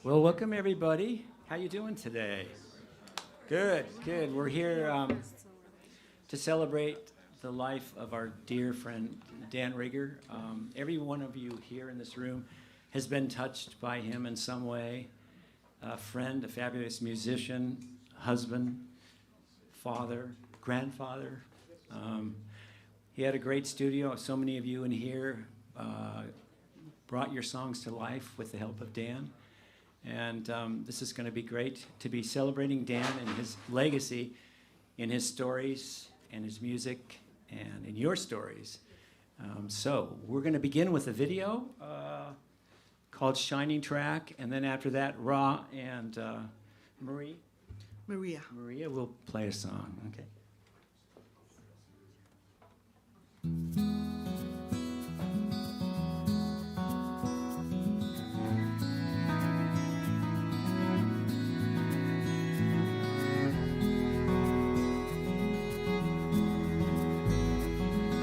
Well, welcome everybody. How you doing today? Good, good. We're here to celebrate the life of our dear friend Dan Rhiger. Every one of you here in this room has been touched by him in some way. A friend, a fabulous musician, husband, father, grandfather. He had a great studio. So many of you in here brought your songs to life with the help of Dan. And this is going to be great to be celebrating Dan and his legacy in his stories and his music and in your stories. So we're going to begin with a video called Shining Track, and then after that, Ra and Maria will play a song. Okay.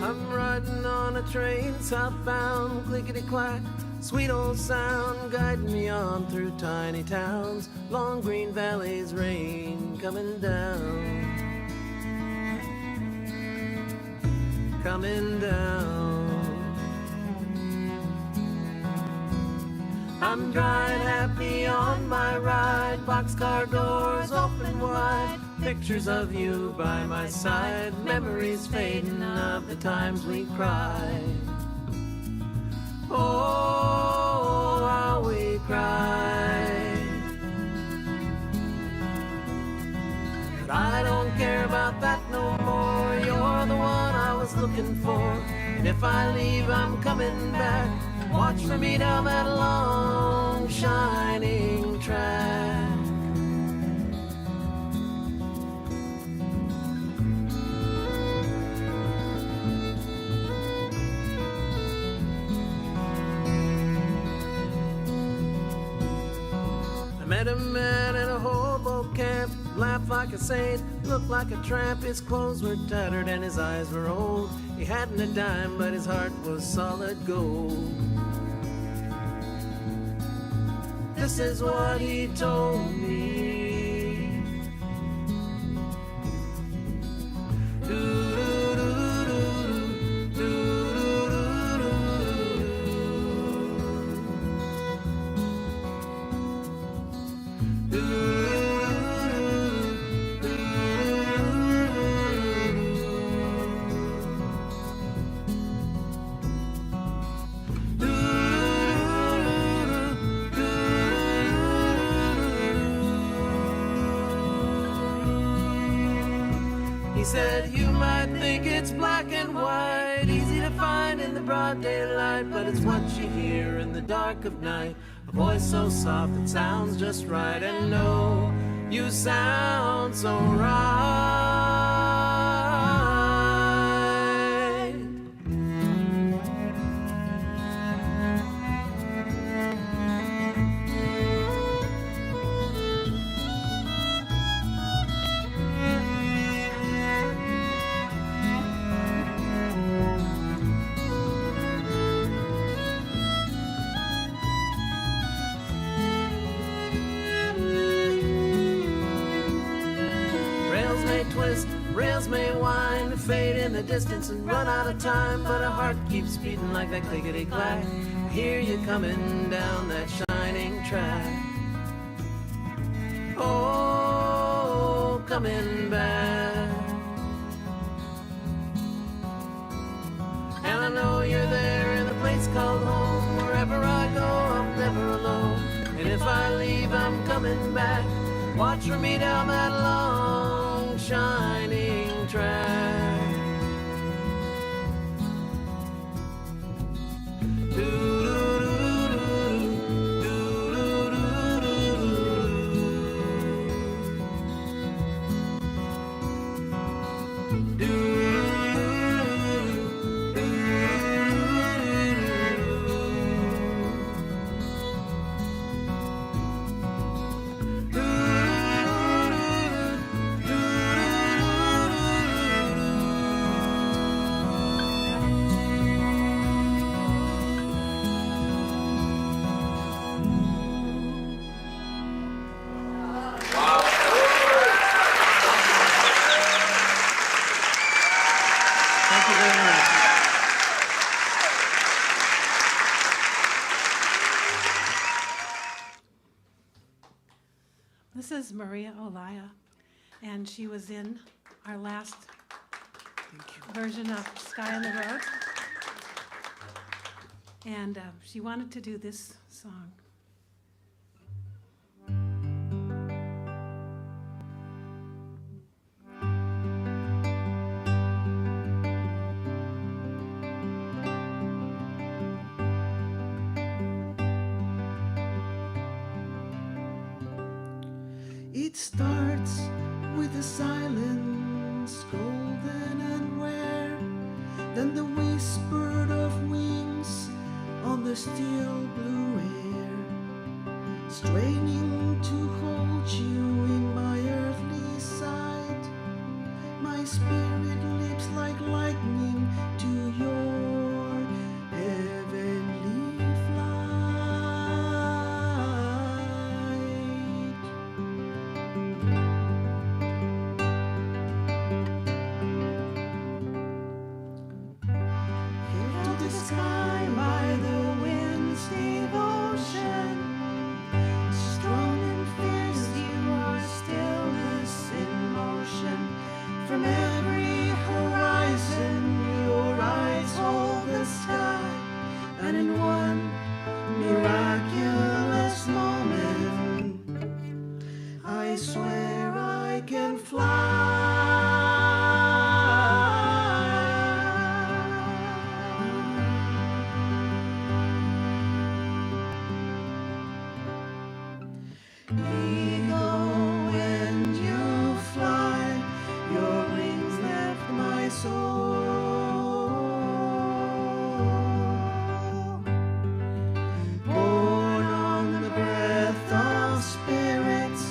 I'm riding on a train southbound, clickety-clack, sweet old sound guiding me on through tiny towns, long green valleys, rain coming down, coming down. I'm dry and happy on my ride, boxcar doors open wide, pictures of you by my side, memories fading of the times we cried. Oh, how we cried. But I don't care about that no more. You're the one I was looking for. And if I leave, I'm coming back. Watch for me down that long, shining track. Met a man in a hobo camp, laughed like a saint, looked like a tramp. His clothes were tattered and his eyes were old. He hadn't a dime, but his heart was solid gold. This is what he told me. He said, you might think it's black and white, easy to find in the broad daylight, but it's what you hear in the dark of night, a voice so soft it sounds just right. And no, you sound so right. Rails may whine, fade in the distance and run out of time, but a heart keeps beating like that clickety-clack. Hear you coming down that shining track. Oh, coming back. And I know you're there in a place called home. Wherever I go, I'm never alone. And if I leave, I'm coming back. Watch for me down that long, shining track. This is Maria Olaya, and she was in our last version of Sky on the Road. And she wanted to do this song. It starts with a silence, golden and rare, then the whisper of wings on the still blue air, straining to hold you in my earthly sight. My spirit leaps like lightning to your heavenly flight. Hailed to the sky by the wind's devotion, strong and fierce you are, stillness in motion. From every horizon your eyes hold the sky, and in one miraculous moment I swear I can Eagle, when you fly, your wings left my soul. Born on the breath of spirits,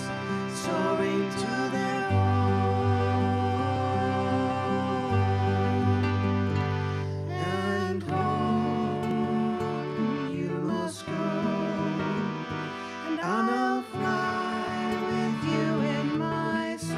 soaring to their home. And home you must go, and I'll fly with you in my soul.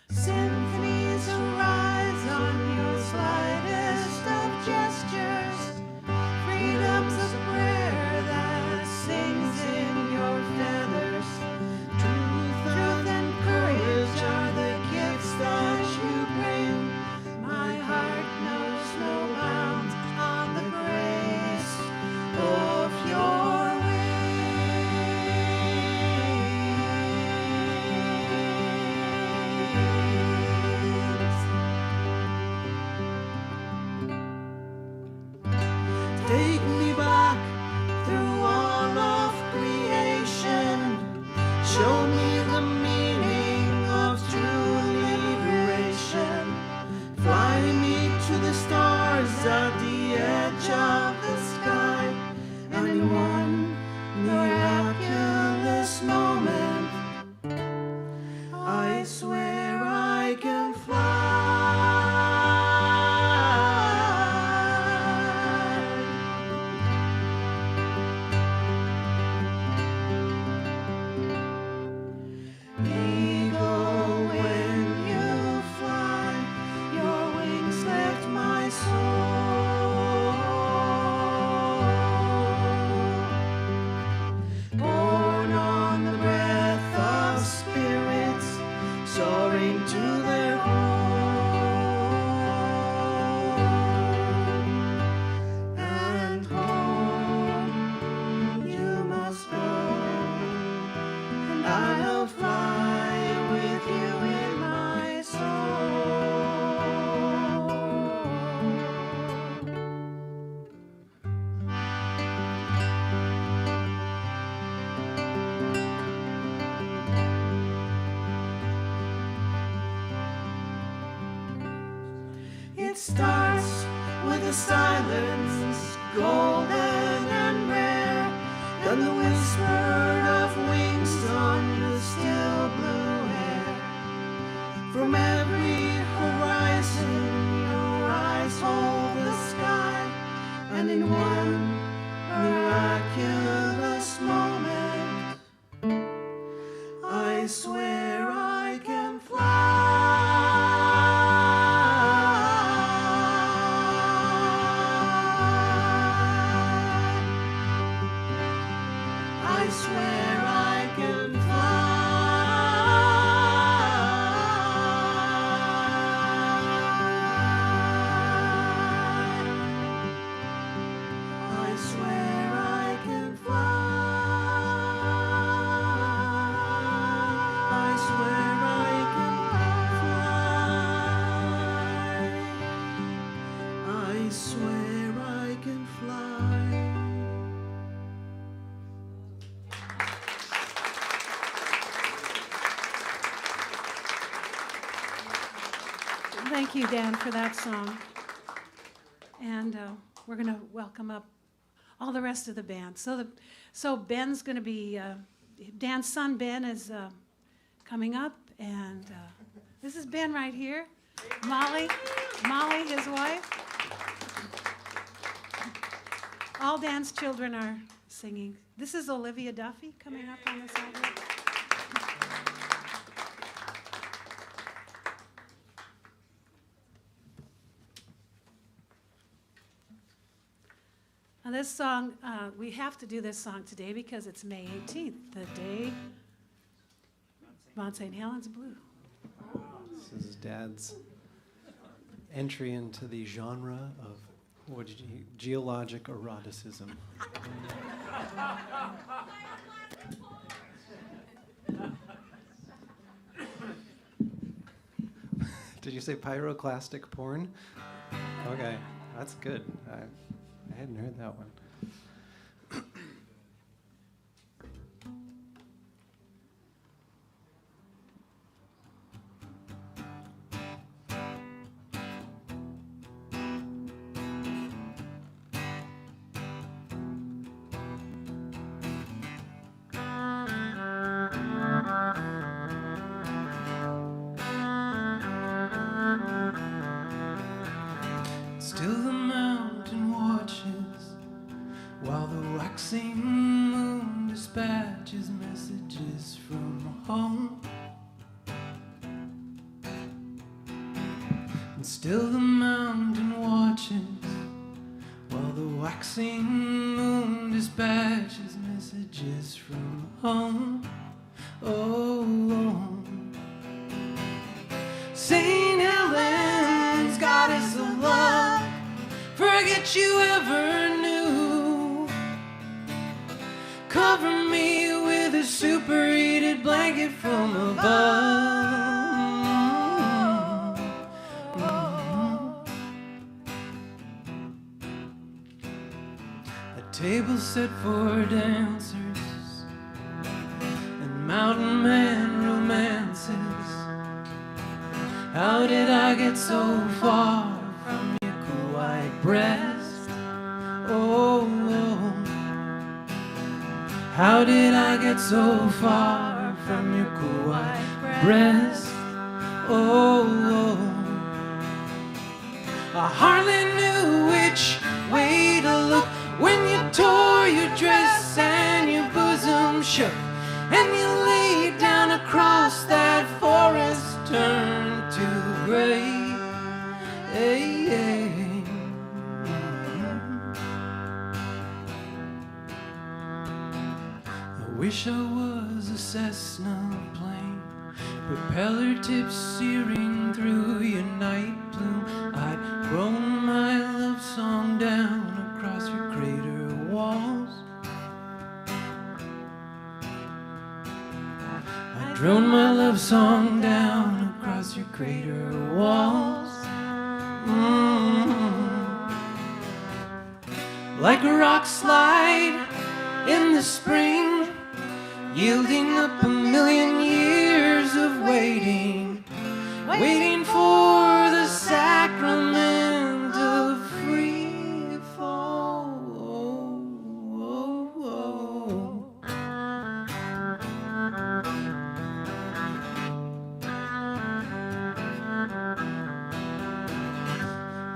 Symphonies arise on your slightest of gestures, freedom's a prayer that sings in your feathers. Truth and courage are the gifts that you bring. My heart knows no bounds on the grace of your wings. Take me back through all of creation. Show me the meaning of true liberation. Fly me to the stars at the edge of the sky, and in one miraculous moment I swear I can fly. Eagle, when you fly, your wings left my soul. Born on the breath of spirits, soaring to their home. And home you must go, and I'll fly with you in my soul. It starts with a silence, golden and rare, then the whisper of wings on the still blue air. From every horizon your eyes hold the sky, and in one miraculous moment I swear I can fly. I swear I can I swear I can fly. I swear I can fly. I swear I can fly. Thank you, Dan, for that song. And we're going to welcome up all the rest of the band. So Ben's going to be, Dan's son Ben is coming up, and this is Ben right here. Molly, his wife. All Dan's children are singing. This is Olivia Duffy coming up on the side here. Now this song, we have to do this song today because it's May 18th, the day Mount St. Helens blew. This is Dad's entry into the genre of geologic eroticism. Did you say pyroclastic porn? Okay, that's good. I hadn't heard that one. Still the mountain watches while the waxing moon dispatches messages from home. And still the mountain watches while the waxing moon dispatches messages from home. Oh, St. Helens, goddess of love, forget you ever knew. Cover me with a superheated blanket from above. A table set for dancers and mountain man romances. How did I get so far from your cool white breast? Oh, how did I get so far from your cool white breast? Oh, I hardly knew which way to look when you tore your dress and your bosom shook, and you laid down across that forest turned to gray. Hey, hey. I wish I was a Cessna plane, propeller tips searing through your night bloom. I'd groan my love song down across your crater walls. I'd drone my love song down across your crater walls. Like a rock slide in the spring, yielding up a million years of waiting, waiting for the sacrament of free fall.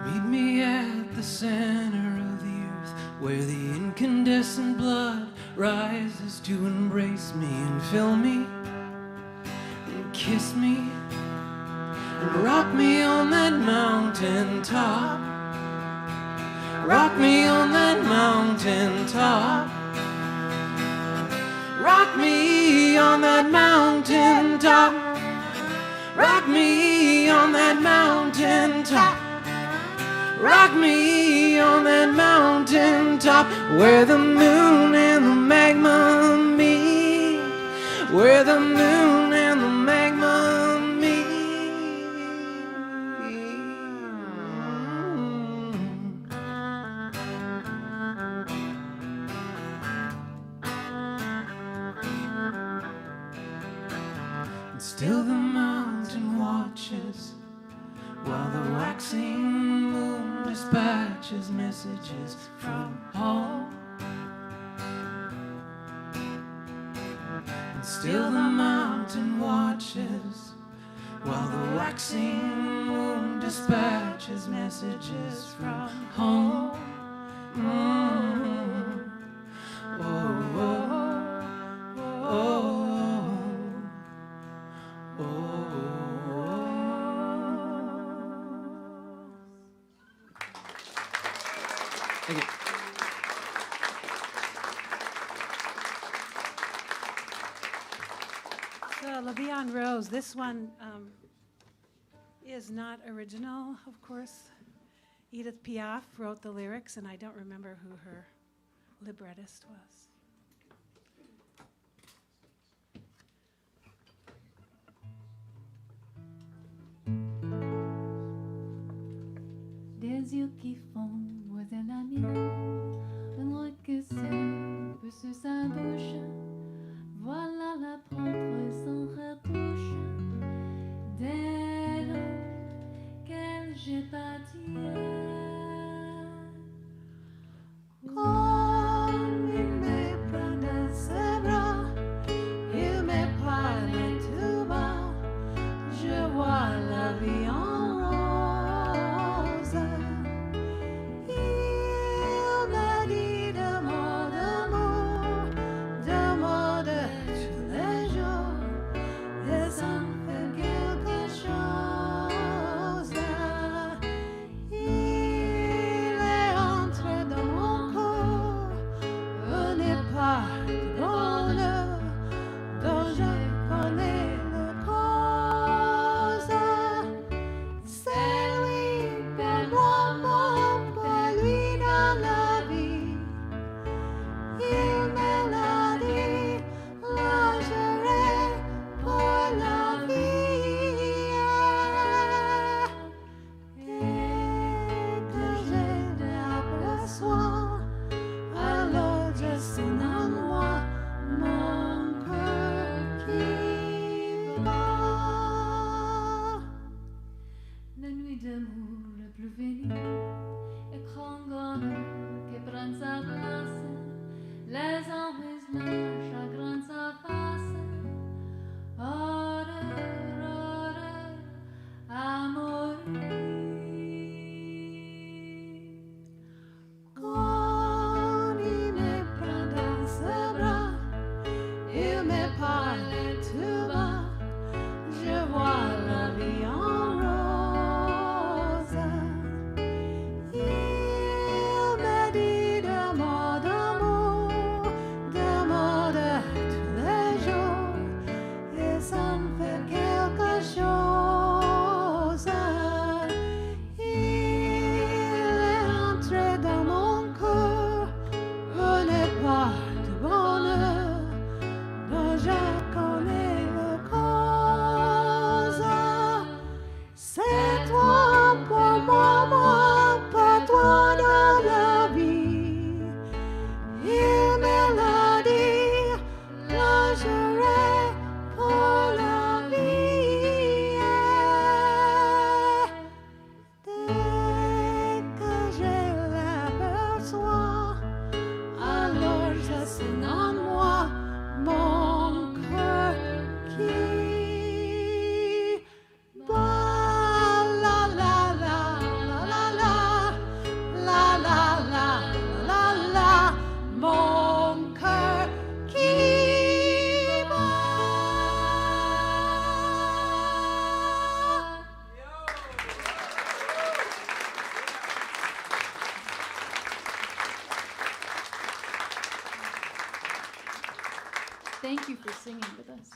Meet me at the center of the earth, where the incandescent blood rises to embrace me and fill me. kiss me and rock me on that mountain top. Rock me on that mountain top. Rock me on that mountain top. Rock me on that mountain top. Rock me on that mountain top, where the moon and the magma meet, where the moon and the magma meet. And still the mountain watches while the waxing moon dispatches messages from home. And still the mountain watches while the waxing moon dispatches messages from home. Oh, oh, oh, oh. Thank you. So La Vie en Rose, this one is not original, of course. Edith Piaf wrote the lyrics, and I don't remember who her librettist was. Des yeux qui font voisin ami, un roi que c'est, peu sur sa bouche. Voilà la propre sans retouche d'elle qu'elle j'ai bâtie. Comme il me prend dans ses bras, il me parle tout bas, je vois la vie en rose. Il me dit de mots d'amour, de mots de tous les jours, et ça me fait quelque chose. Il est entré dans mon corps, un épargne de bonheur dont je connais le cause. C'est lui pour moi, pour lui dans la vie. Il me l'a dit, là j'irai pour la vie. Et que je l'aperçois, alors je sens en moi mon cœur qui bat. La nuit d'amour le plus venu, écran gone qui prend sa place, les envies chagrin sa face. Horreur, horreur, amour. Quand il me prend dans ses bras, il me parle tout bas, je vois la vie en rose. Il me dit de mots d'amour, de mots de tous les jours, et ça me fait quelque chose. Il est entré dans mon cœur, un épargne de bonheur dont je connais le Thank you for singing with us.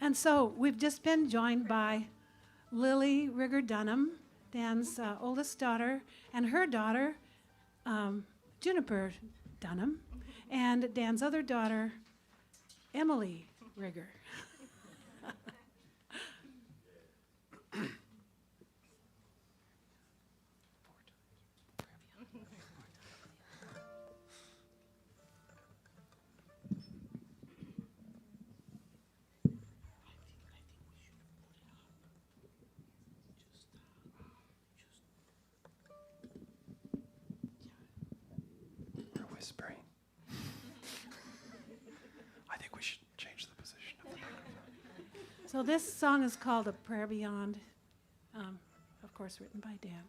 And so we've just been joined by Lily Rhiger Dunham, Dan's oldest daughter, and her daughter, Juniper Dunham, and Dan's other daughter, Emily Rhiger. We're whispering. I think we should change the position of the microphone. So this song is called A Prayer Beyond, of course written by Dan.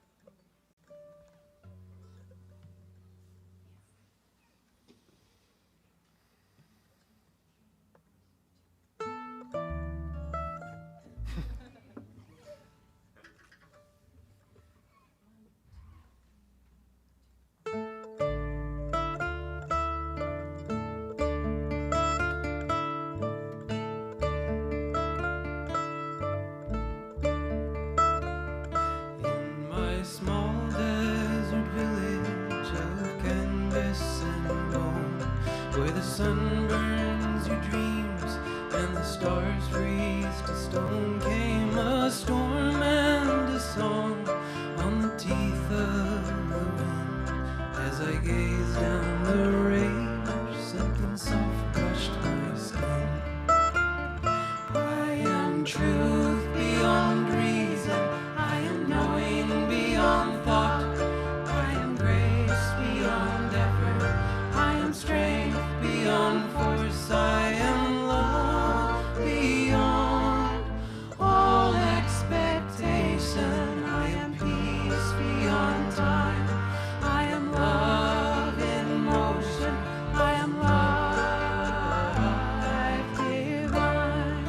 In my small desert village of canvas and bone, where the sun burns your dreams and the stars freeze to stone, came a storm and a song on the teeth of the wind. As I gazed down the range, something soft brushed my skin. I am truth beyond reason, I am knowing beyond thought, I am grace beyond effort, I am strength beyond force, I am love beyond all expectation, I am peace beyond time, I am love in motion, I am life divine.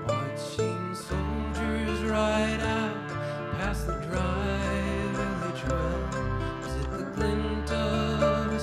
Watching soldiers ride out past the dry village well, was it the glint of a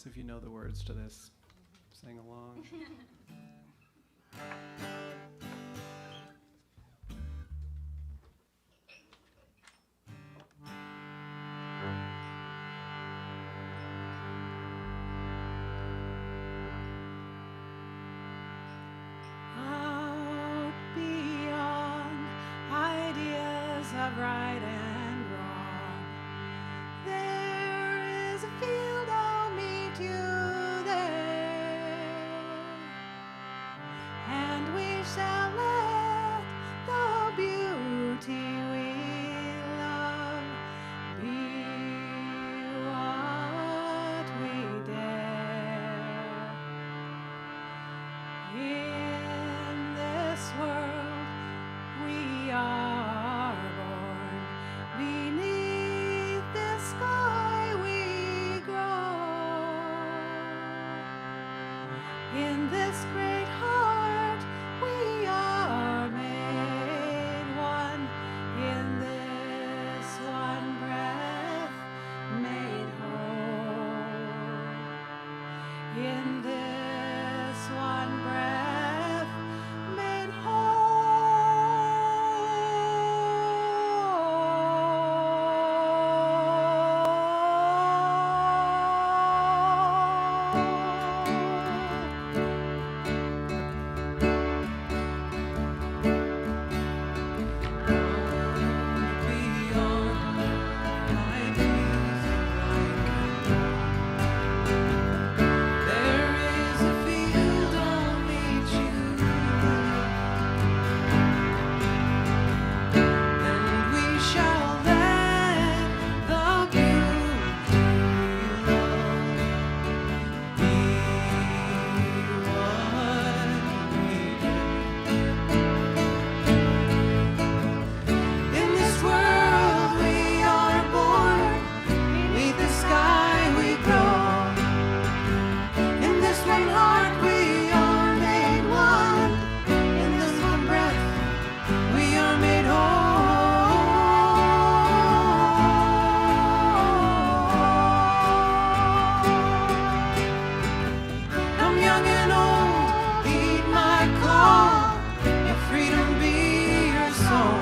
So if you know the words to this, sing along. Out beyond ideas of right and wrong, there is a field, I'll meet you there, and we shall let the beauty we love be what we dare. In this world we are born, beneath this sky we grow. In this great heart we are made one, in this one breath made whole. In this one breath made whole. There is a field, I'll meet you, and we shall let the beauty we love be what we do. In this world we are born, beneath the sky we grow. In this one heart we are made one, in this one breath we are made whole. Come young and old, heed my call, if freedom be your soul.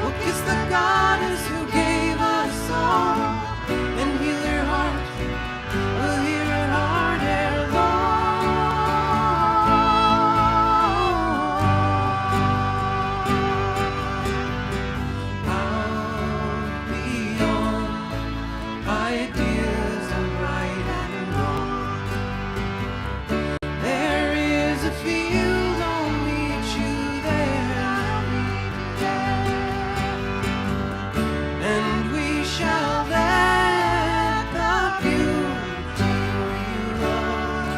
We'll kiss the goddess who gave us all, and heal her heart. We'll hear her heart ere long. Out beyond ideas of right and wrong, there is a field, I'll meet you there, and we shall let the beauty we love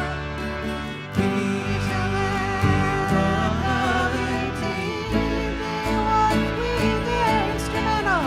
be what we dare. Instrumental.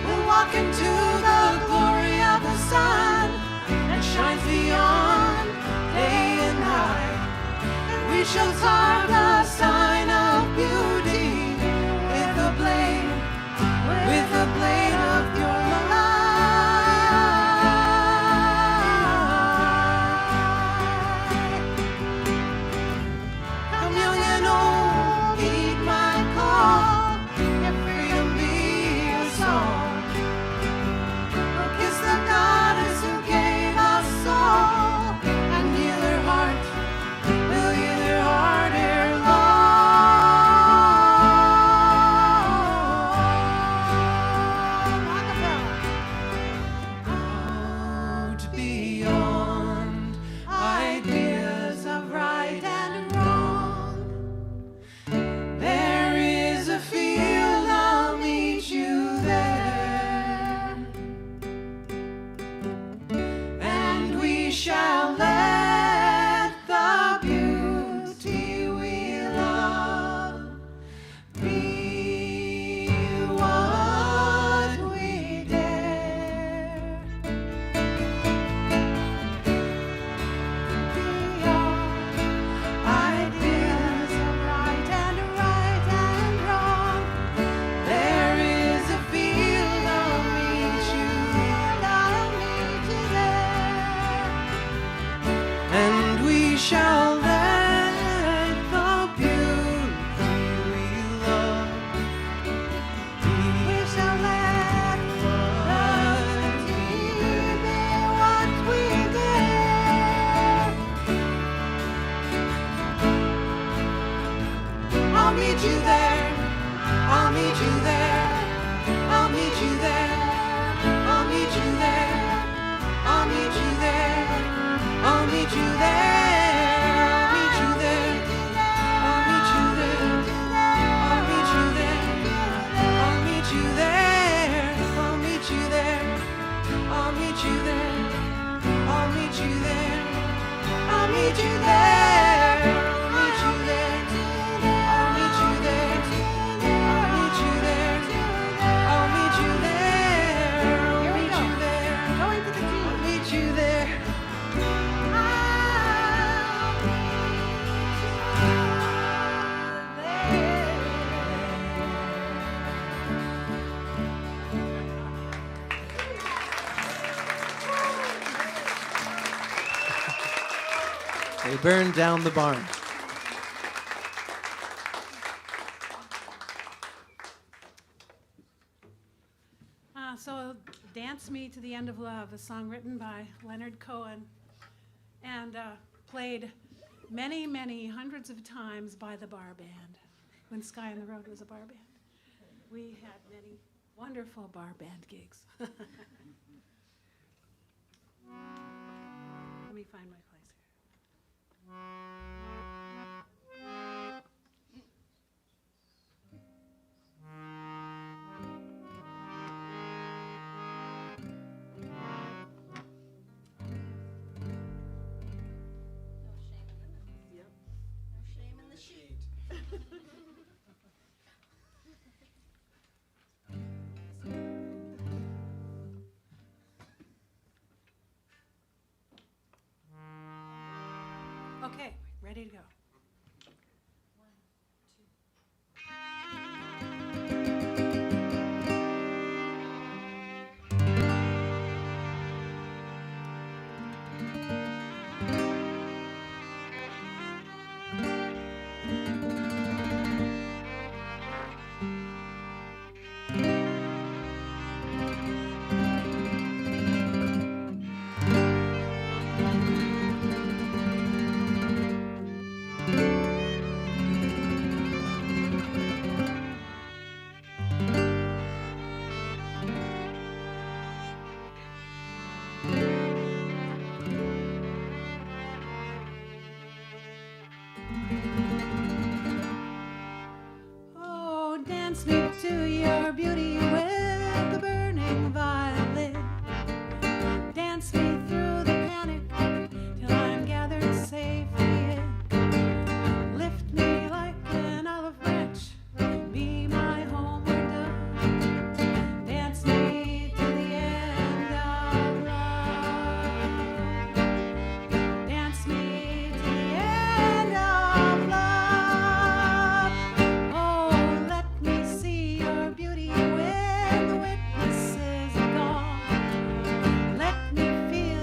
We'll walk into the glory of the sun that shines beyond day and night, and we shall carve the sign of beauty with a blade of your light. Come young and old, heed my call, if freedom be your song. We'll kiss the goddess who gave us all, and heal her heart. We'll heal her heart. meet you there. I'll meet you there. I'll meet you there. I'll meet you there. I'll meet you there. I'll meet you there. I'll meet you there. I'll meet you there. I'll meet you there. I'll meet you there. I'll meet you there. I'll meet you there. I'll meet you there. I'll Here we meet go. you there. Going to the I'll G. meet you there. They burned down the barn. So Dance Me to the End of Love, a song written by Leonard Cohen and played many, many hundreds of times by the bar band when Sky on the Road was a bar band. We had many wonderful bar band gigs. Let me find my place here. Okay, ready to go. Oh, dance me to your beauty with the burning violin. Dance me through the panic till I'm gathered safely in. Lift me like an olive branch, be my homeward dove. Dance me to the end of love. Dance me to the end of love. Oh, let me see your beauty when the witnesses are gone. Let me feel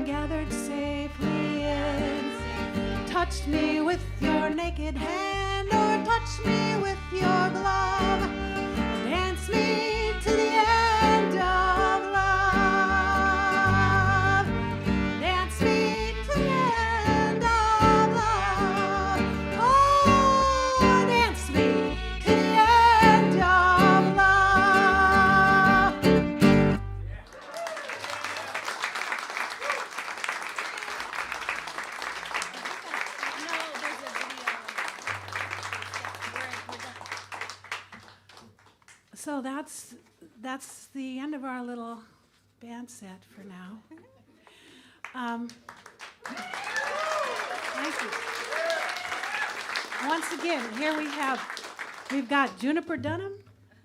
and gathered safely in. Touched me with your naked hand, or touch me with your glove. Dance me to the end of love. Dance me to the end of love. Oh, dance me to the end of love. So that's the end of our little band set for now. Thank you. Once again, here we've got Juniper Dunham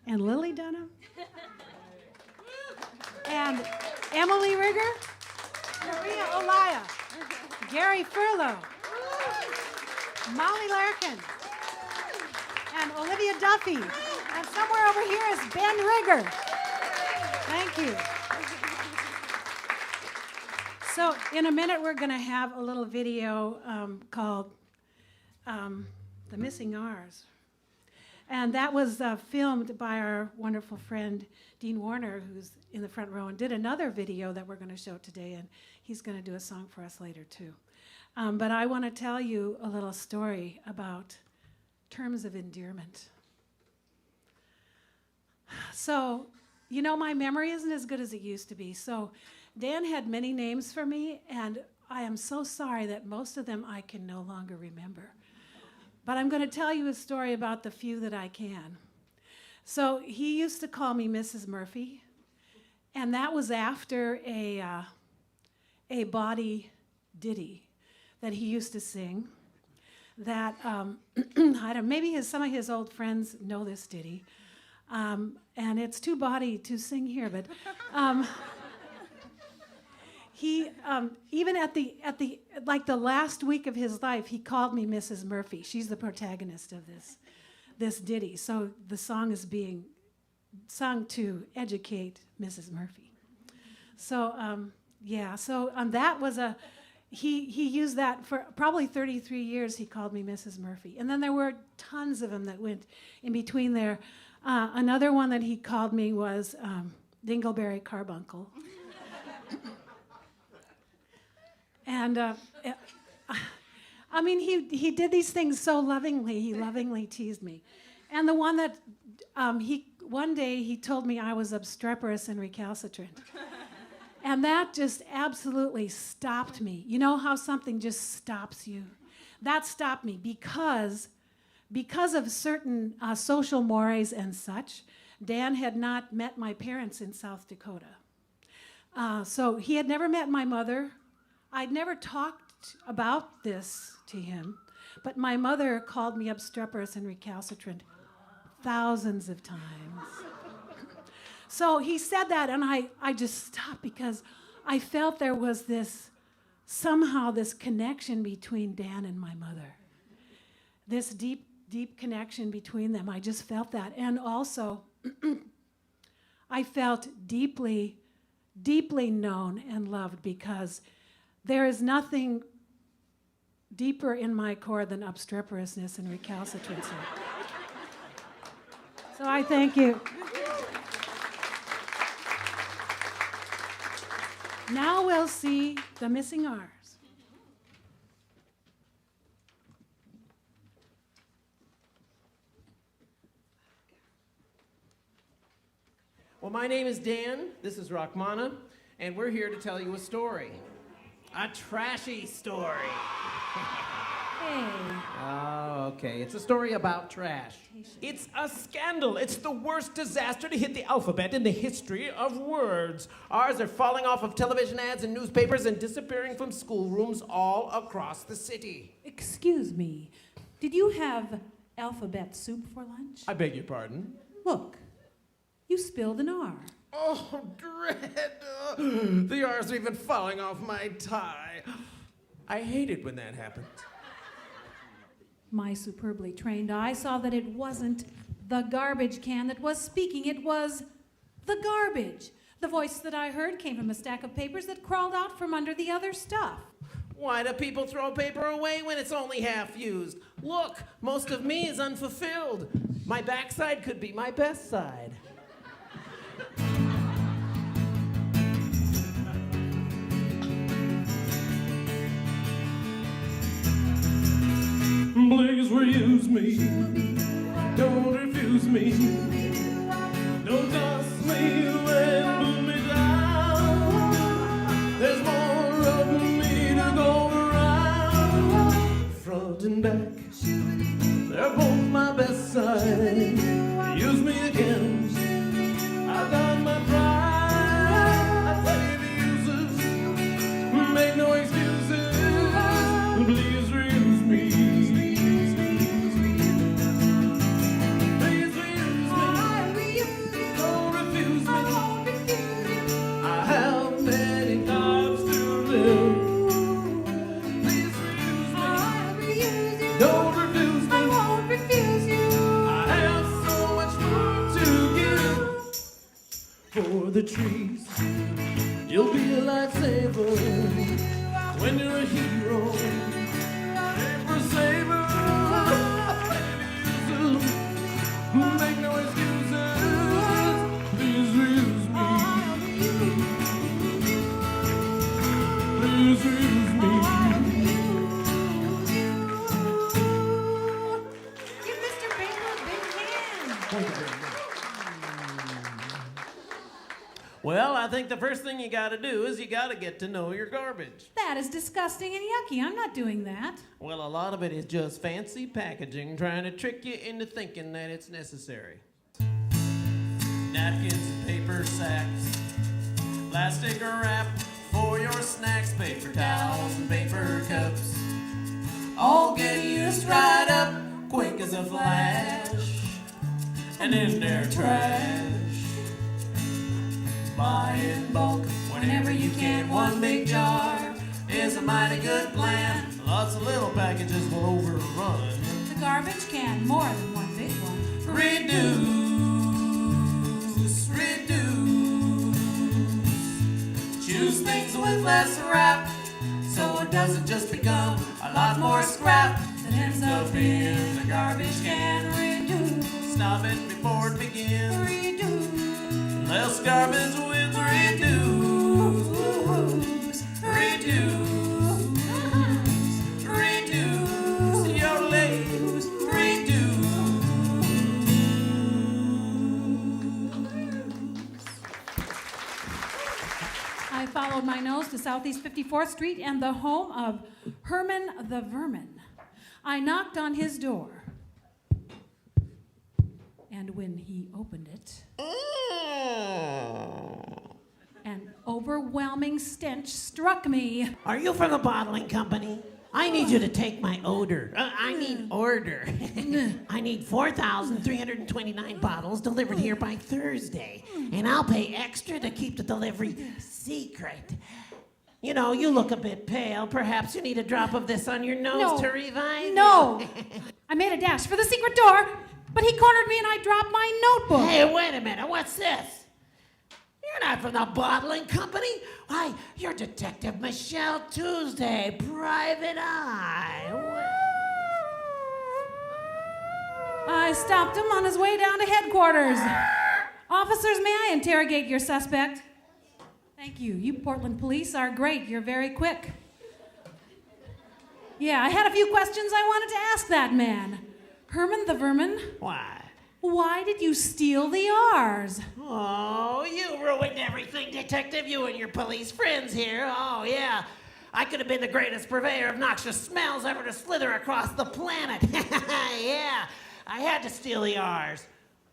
and Lily Dunham and Emily Rhiger, Maria Olaya, Gary Furlow, Molly Larkin, and Olivia Duffy. And somewhere over here is Ben Rhiger. Thank you. So in a minute, we're going to have a little video called The Missing R's. And that was filmed by our wonderful friend, Dean Warner, who's in the front row, and did another video that we're going to show today. And he's going to do a song for us later, too. But I want to tell you a little story about terms of endearment. So, you know, my memory isn't as good as it used to be. So Dan had many names for me, and I am so sorry that most of them I can no longer remember. But I'm going to tell you a story about the few that I can. So he used to call me Mrs. Murphy, and that was after a bawdy ditty that he used to sing. That I don't, maybe some of his old friends know this ditty. And it's too bawdy to sing here, but he even at the last week of his life, he called me Mrs. Murphy. She's the protagonist of this ditty. So the song is being sung to educate Mrs. Murphy. So that was he used that for probably 33 years. He called me Mrs. Murphy, and then there were tons of them that went in between there. Another one that he called me was Dingleberry Carbuncle. And I mean, he did these things so lovingly. He lovingly teased me. And the one that one day he told me I was obstreperous and recalcitrant. And that just absolutely stopped me. You know how something just stops you? That stopped me because of certain social mores and such. Dan had not met my parents in South Dakota. So he had never met my mother. I'd never talked about this to him, but my mother called me obstreperous and recalcitrant thousands of times. So he said that, and I just stopped because I felt there was somehow this connection between Dan and my mother. This deep connection between them. I just felt that. And also, I felt deeply, deeply known and loved because there is nothing deeper in my core than obstreperousness and recalcitrancy. So I thank you. Now we'll see The Missing R's. Well, my name is Dan, this is Rahmana, and we're here to tell you a story. A trashy story. Hey. Oh, okay. It's a story about trash. It's a scandal. It's the worst disaster to hit the alphabet in the history of words. Ours are falling off of television ads and newspapers and disappearing from schoolrooms all across the city. Excuse me, did you have alphabet soup for lunch? I beg your pardon? Look, you spilled an R. Oh, dread! The R's are even falling off my tie. I hate it when that happens. My superbly trained eye saw that it wasn't the garbage can that was speaking, it was the garbage. The voice that I heard came from a stack of papers that crawled out from under the other stuff. Why do people throw paper away when it's only half used? Look, most of me is unfulfilled. My backside could be my best side. Please reuse me. Don't refuse me. Don't toss me and move me down. There's more of me to go around. Front and back, they're both my best side. Use me again. I've got my pride. I tell you the uses. Make no excuses. Please reuse me. For the trees, you'll be a lifesaver when you're a hero. Paper saver, make no excuses. Please reuse me. Please reuse me. Give Mr. Baker a big hand. Well, I think the first thing you gotta do is you gotta get to know your garbage. That is disgusting and yucky. I'm not doing that. Well, a lot of it is just fancy packaging trying to trick you into thinking that it's necessary. Napkins and paper sacks, plastic wrap for your snacks, paper towels and paper cups, all get used right up quick as a flash, and in their trash. Buy in bulk whenever you can. One big jar is a mighty good plan. Lots of little packages will overrun. The garbage can, more than one big one. Reduce, reduce. Choose things with less wrap, so it doesn't just become a lot more scrap that ends up in the garbage can. Reduce. Stop it before it begins. Reduce. Less garbage with reduce. Reduce. Reduce your legs. Reduce. I followed my nose to Southeast 54th Street and the home of Herman the Vermin. I knocked on his door. And when he opened it, an overwhelming stench struck me. Are you from the bottling company? I need you to take my order. I need 4,329 bottles delivered here by Thursday. And I'll pay extra to keep the delivery secret. You know, you look a bit pale. Perhaps you need a drop of this on your nose to revive. No. I made a dash for the secret door, but he cornered me and I dropped my notebook. Hey, wait a minute. What's this? You're not from the bottling company. Why, you're Detective Michelle Tuesday, Private Eye. I stopped him on his way down to headquarters. Officers, may I interrogate your suspect? Thank you. You Portland police are great. You're very quick. Yeah, I had a few questions I wanted to ask that man. Herman the Vermin? Why? Why did you steal the R's? Oh, you ruined everything, Detective. You and your police friends here. Oh, yeah. I could have been the greatest purveyor of noxious smells ever to slither across the planet. Yeah. I had to steal the R's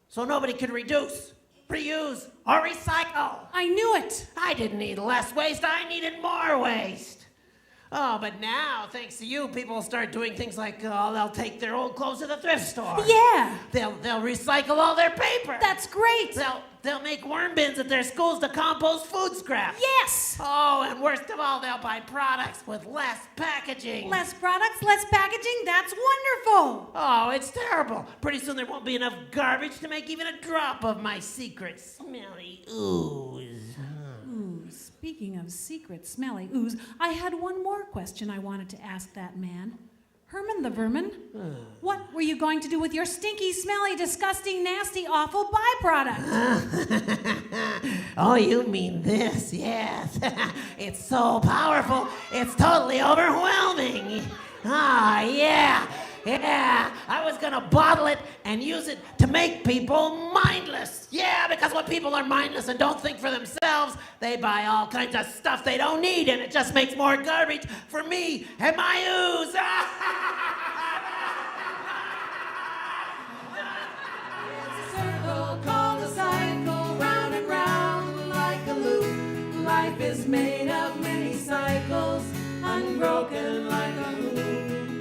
so nobody could reduce, reuse, or recycle. I knew it. I didn't need less waste. I needed more waste. Oh, but now, thanks to you, people will start doing things like, they'll take their old clothes to the thrift store. Yeah. They'll recycle all their paper. That's great. They'll make worm bins at their schools to compost food scraps. Yes. Oh, and worst of all, they'll buy products with less packaging. Less products, less packaging. That's wonderful. Oh, it's terrible. Pretty soon there won't be enough garbage to make even a drop of my secret smelly ooze. speaking of secret smelly ooze, I had one more question I wanted to ask that man. Herman the Vermin, what were you going to do with your stinky, smelly, disgusting, nasty, awful byproduct? Oh, you mean this, yes. It's so powerful, it's totally overwhelming. Ah, yeah. I was gonna bottle it and use it to make people mindless. Yeah, because when people are mindless and don't think for themselves, they buy all kinds of stuff they don't need, and it just makes more garbage for me and my ooze. Circle called a cycle, round and round like a loop. Life is made of many cycles, unbroken like a loop.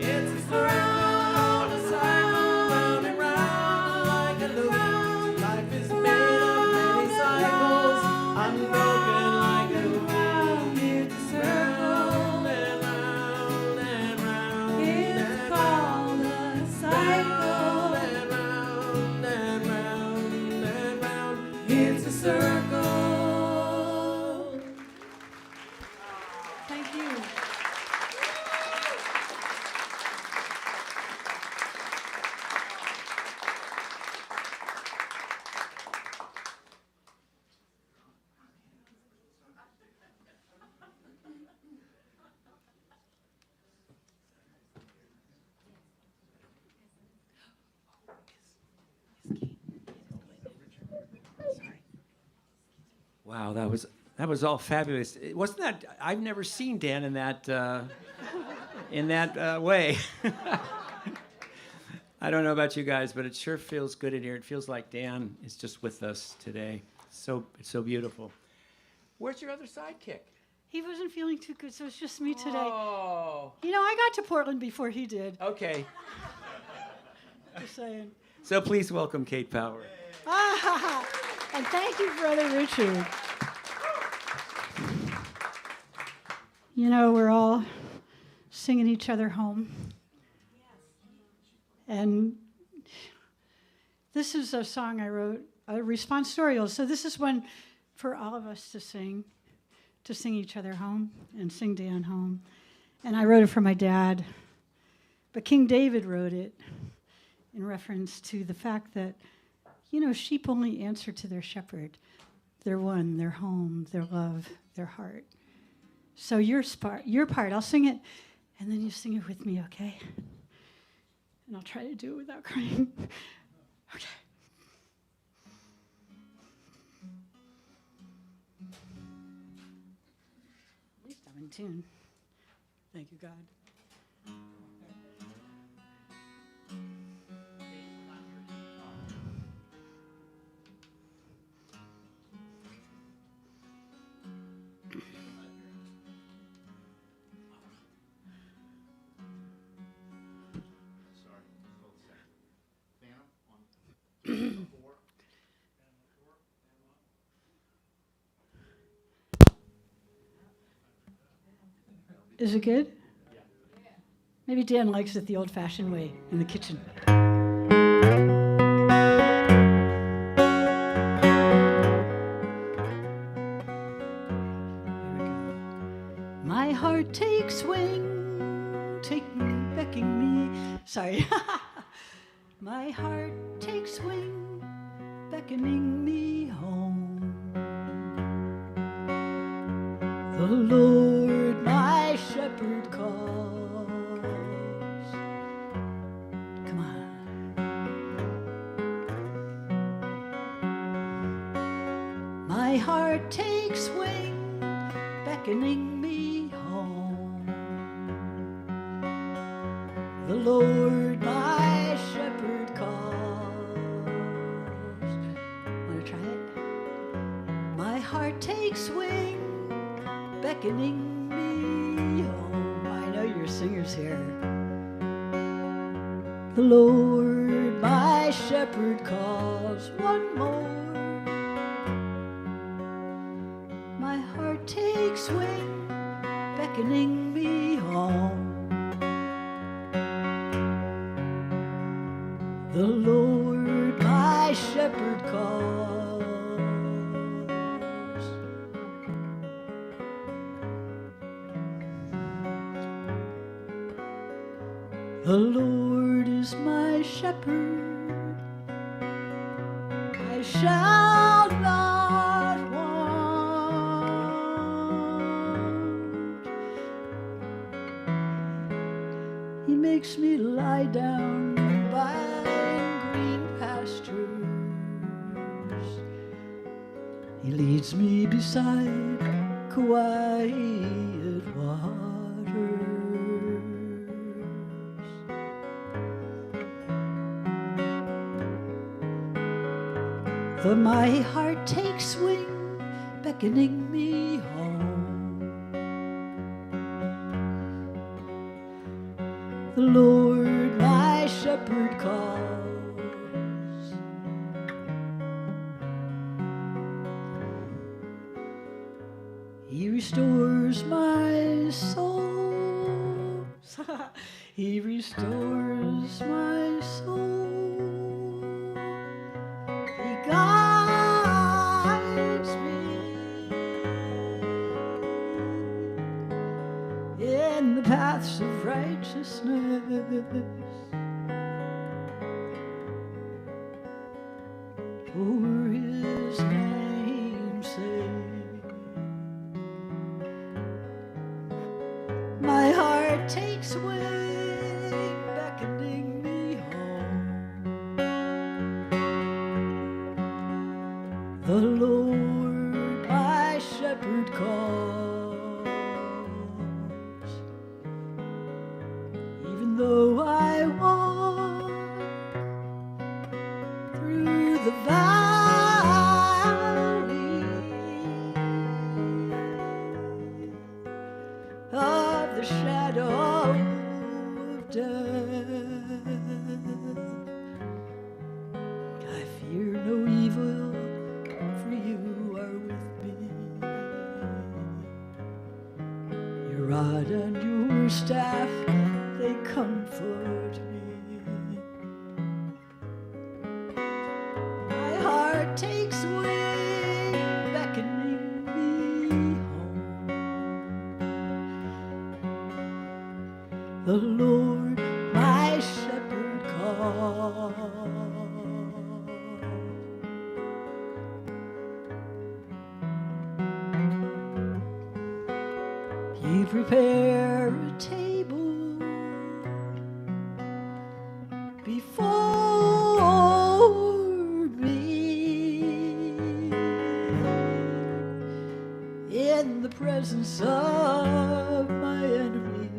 It's around a cycle, round and round like a loop. Life is made of many cycles, unbroken like a loop. It's round and round and round. It's called a cycle. And round and round and round. It's a circle. Thank you. Wow, that was all fabulous. Wasn't that? I've never seen Dan in that way. I don't know about you guys, but it sure feels good in here. It feels like Dan is just with us today. It's so beautiful. Where's your other sidekick? He wasn't feeling too good, so it's just me today. Oh, You know, I got to Portland before he did. okay. Just saying. So please welcome Kate Power. And thank you, Brother Richard. You know, we're all singing each other home. And this is a song I wrote, a responsorial. So this is one for all of us to sing each other home and sing Dan home. And I wrote it for my dad. But King David wrote it in reference to the fact that, you know, sheep only answer to their shepherd, their one, their home, their love, their heart. So your part, I'll sing it, and then you sing it with me, okay? And I'll try to do it without crying. Okay. At least I'm in tune. Thank you, God. Is it good? Maybe Dan likes it the old-fashioned way in the kitchen. Here we go. My heart takes wing, beckoning me. Sorry. My heart takes wing, beckoning me home. The Lord, my shepherd, calls. Come on. My heart takes wing, beckoning me home. The Lord, my shepherd, calls. Want to try it? My heart takes wing, beckoning me home. I know your singers here. The Lord, my shepherd, calls. One more. My heart takes wing, beckoning me home. The Lord, my shepherd, calls. The Lord is my shepherd, I shall not want. He makes me lie down by green pastures. He leads me beside quiet waters. Though my heart takes wing, beckoning me home, the Lord my shepherd calls. He restores my soul. He restores my soul. He guides me in the paths of righteousness for his name's sake. My heart takes wing, beckoning me home. The Lord my shepherd calls. Even though I walk through the valley of the shadow of death, I fear no evil, for you are with me. Your rod and your staff, they comfort me. My heart takes wing, beckoning me home. The Lord my shepherd calls. You prepare a table before me in the presence of my enemies.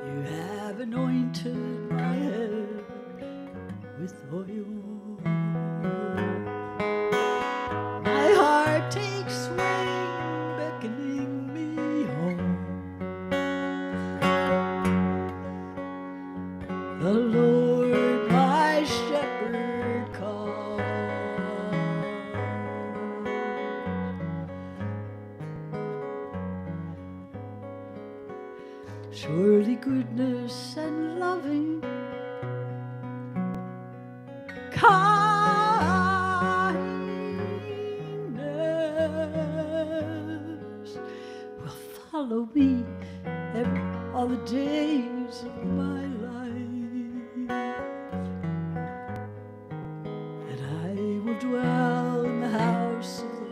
You have anointed my head with oil. My heart takes wing, beckoning me home. The Lord my shepherd calls. Surely goodness and loving kindness will follow me all the days of my life, and I will dwell in the house of the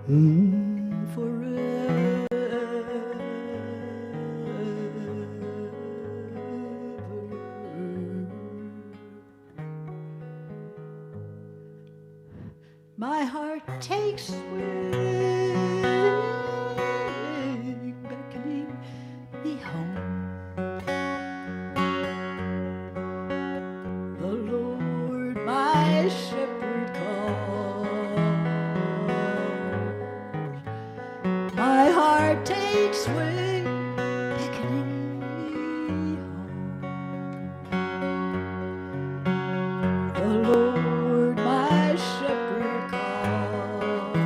Lord forever. My heart takes wing, beckoning me home. The Lord my shepherd calls. My heart takes wing, beckoning me home. The Lord my shepherd calls.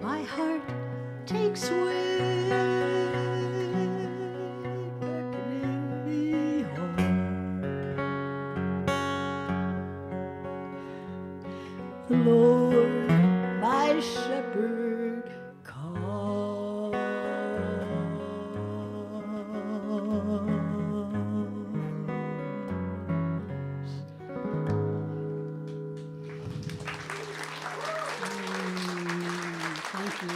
My heart takes wing, beckoning me home. The Lord bird calls. Thank you.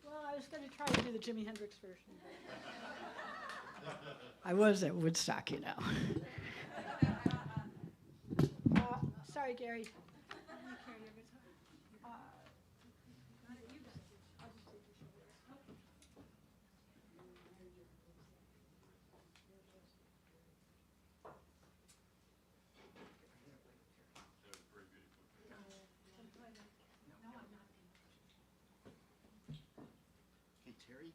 Well, I was going to try to do the Jimi Hendrix version. I was at Woodstock, you know. Sorry, Gary. Hey, Terry.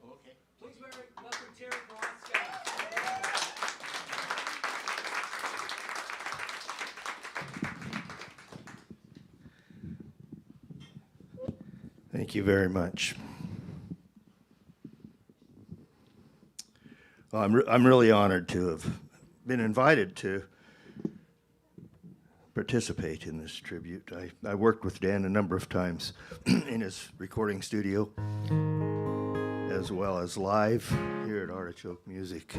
Okay. Please welcome Terry Kowalski. Thank you very much. Well, I'm really honored to have been invited to participate in this tribute. I worked with Dan a number of times in his recording studio, as well as live here at Artichoke Music.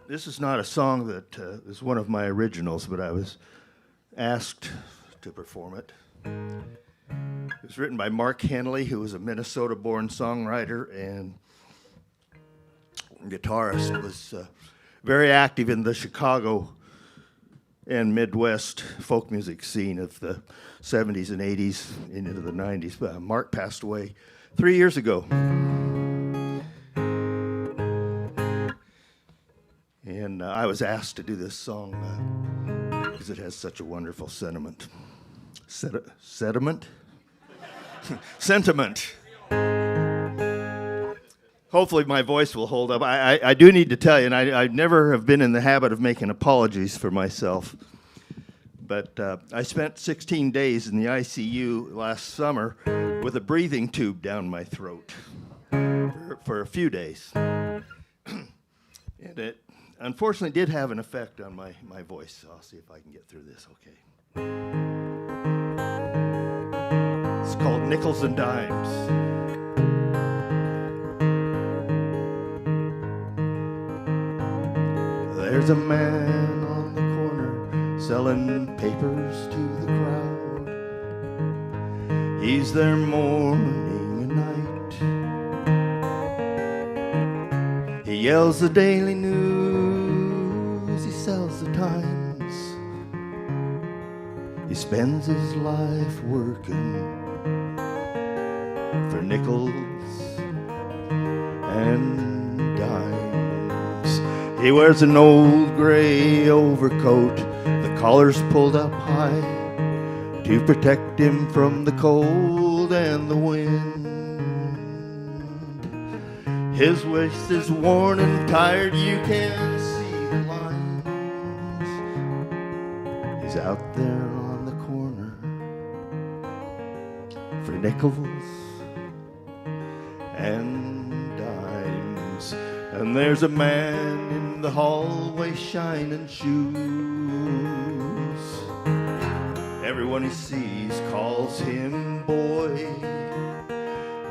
This is not a song that is one of my originals, but I was asked to perform it. It was written by Mark Henley, who was a Minnesota-born songwriter and guitarist, was very active in the Chicago and Midwest folk music scene of the 70s and 80s and into the 90s. Mark passed away 3 years ago. And I was asked to do this song because it has such a wonderful sentiment. Sediment? Sentiment. Hopefully my voice will hold up. I do need to tell you, and I never have been in the habit of making apologies for myself, but I spent 16 days in the ICU last summer with a breathing tube down my throat for a few days. And it unfortunately did have an effect on my voice, so I'll see if I can get through this okay. It's called Nickels and Dimes. There's a man on the corner selling papers to the crowd. He's there morning and night. He yells the daily news, he sells the Times. He spends his life working for nickels and dimes. He wears an old gray overcoat, the collar's pulled up high to protect him from the cold and the wind. His waist is worn and tired, you can see the lines. He's out there on the corner for nickels and dimes. And there's a man in the hallway shining shoes. Everyone he sees calls him boy.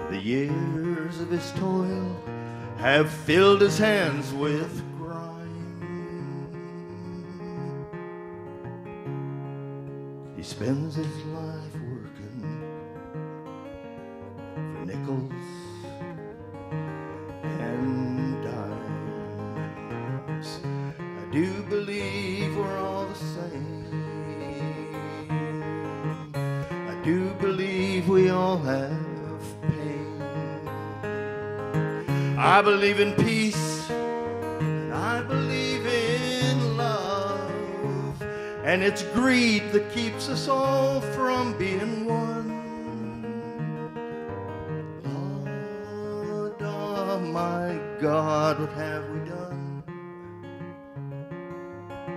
The years of his toil have filled his hands with grime. He spends his life working for nickels and dimes. I do believe we're all the same. I do believe we all have pain. I believe in peace, and I believe in love, and it's greed that keeps us all from being one. Lord, oh my God, what have we done?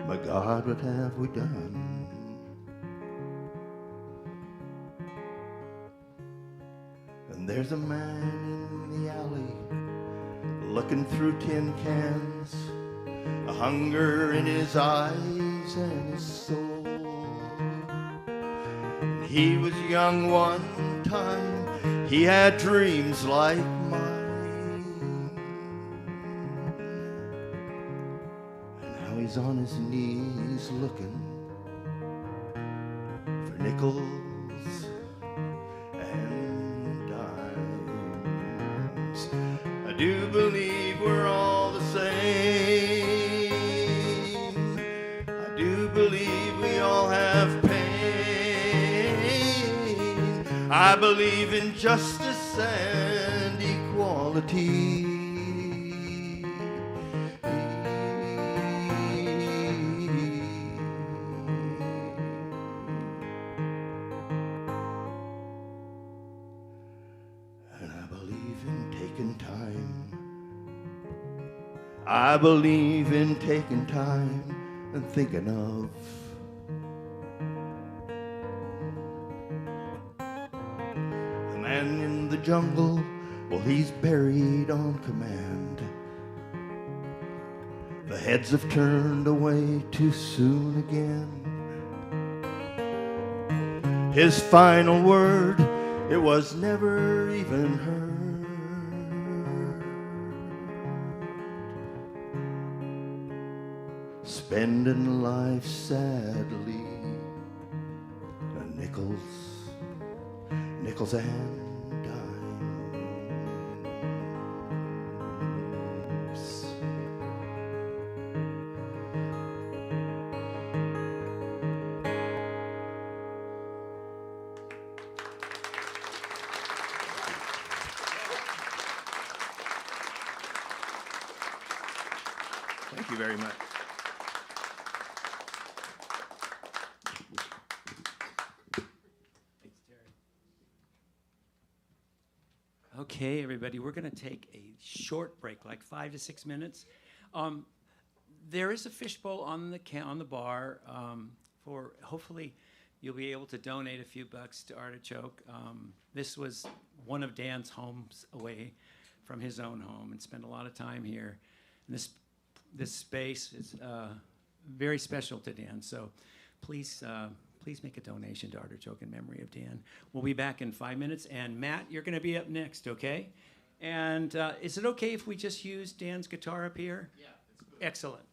My God, what have we done? There's a man in the alley looking through tin cans, a hunger in his eyes and his soul. And he was young one time, he had dreams like mine. And now he's on his knees looking for nickels and dimes. I do believe we're all the same. I do believe we all have pain. I believe in justice and equality. I believe in taking time and thinking of the man in the jungle. Well, he's buried on command. The heads have turned away too soon again. His final word, it was never even heard. Spending life sadly, nickels and dimes. Thank you very much. Okay, everybody, we're going to take a short break, like 5 to 6 minutes. There is a fishbowl on the bar. For hopefully, you'll be able to donate a few bucks to Artichoke. This was one of Dan's homes away from his own home, and spent a lot of time here. And this space is very special to Dan. So, please make a donation to Artichoke in memory of Dan. We'll be back in 5 minutes. And Matt, you're going to be up next, okay? And is it okay if we just use Dan's guitar up here? Yeah, that's good. Excellent.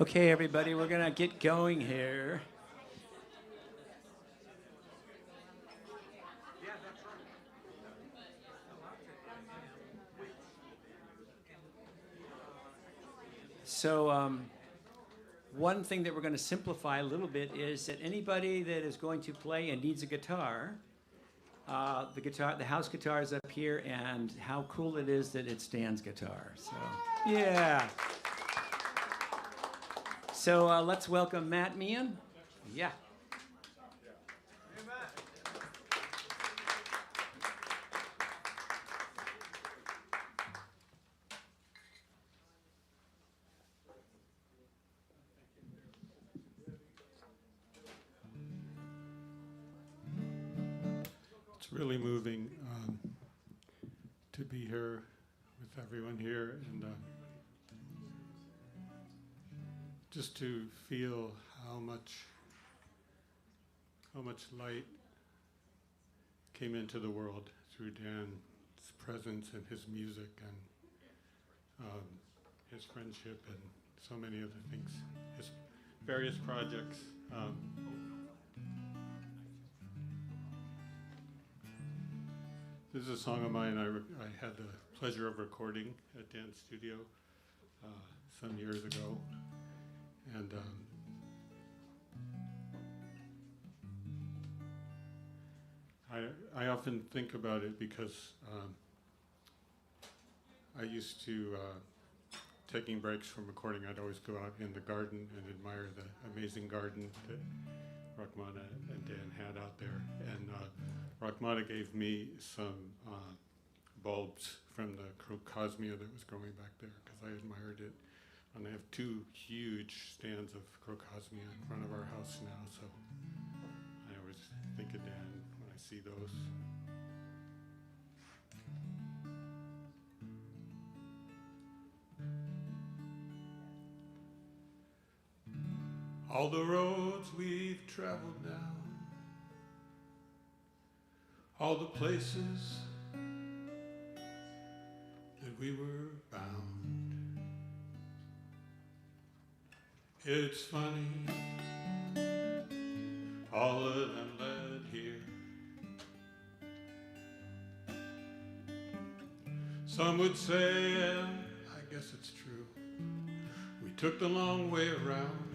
Okay, everybody, we're gonna get going here. So, one thing that we're going to simplify a little bit is that anybody that is going to play and needs a guitar, the house guitar is up here, and how cool it is that it's Dan's guitar. So, yeah. So let's welcome Matt Meehan. Yeah. It's really moving to be here with everyone here and just to feel how much light came into the world through Dan's presence and his music and his friendship and so many other things, his various projects. This is a song of mine I had the pleasure of recording at Dan's studio some years ago. And I often think about it because I used to, taking breaks from recording, I'd always go out in the garden and admire the amazing garden that Rahmana and Dan had out there. And Rahmana gave me some bulbs from the crocosmia that was growing back there because I admired it. And I have 2 huge stands of crocosmia in front of our house now, so I always think of Dan when I see those. All the roads we've traveled down, all the places that we were bound. It's funny, all of them led here. Some would say, and I guess it's true, we took the long way around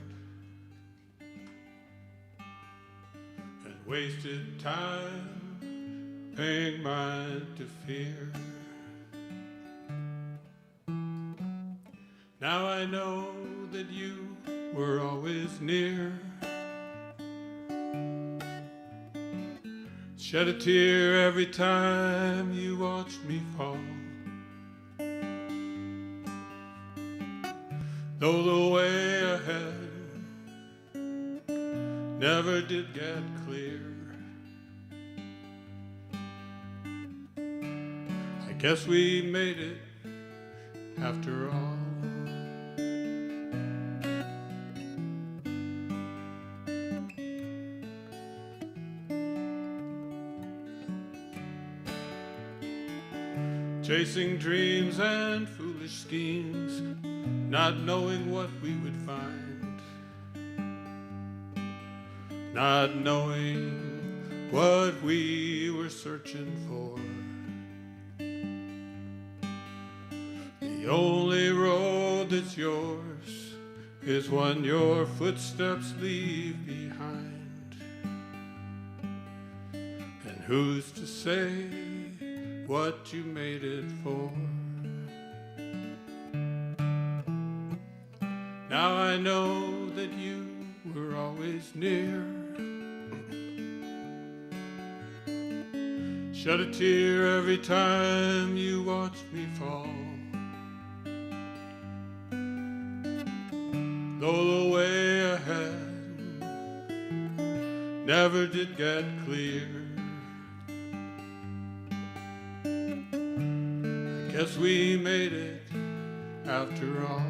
and wasted time paying mind to fear. Now I know that you were always near. Shed a tear every time you watched me fall. Though the way ahead never did get clear, I guess we made it after all. Chasing dreams and foolish schemes, not knowing what we would find, not knowing what we were searching for. The only road that's yours is one your footsteps leave behind. And who's to say what you made it for? Now I know that you were always near. Shed a tear every time you watched me fall. Though the way ahead never did get clear, guess we made it after all.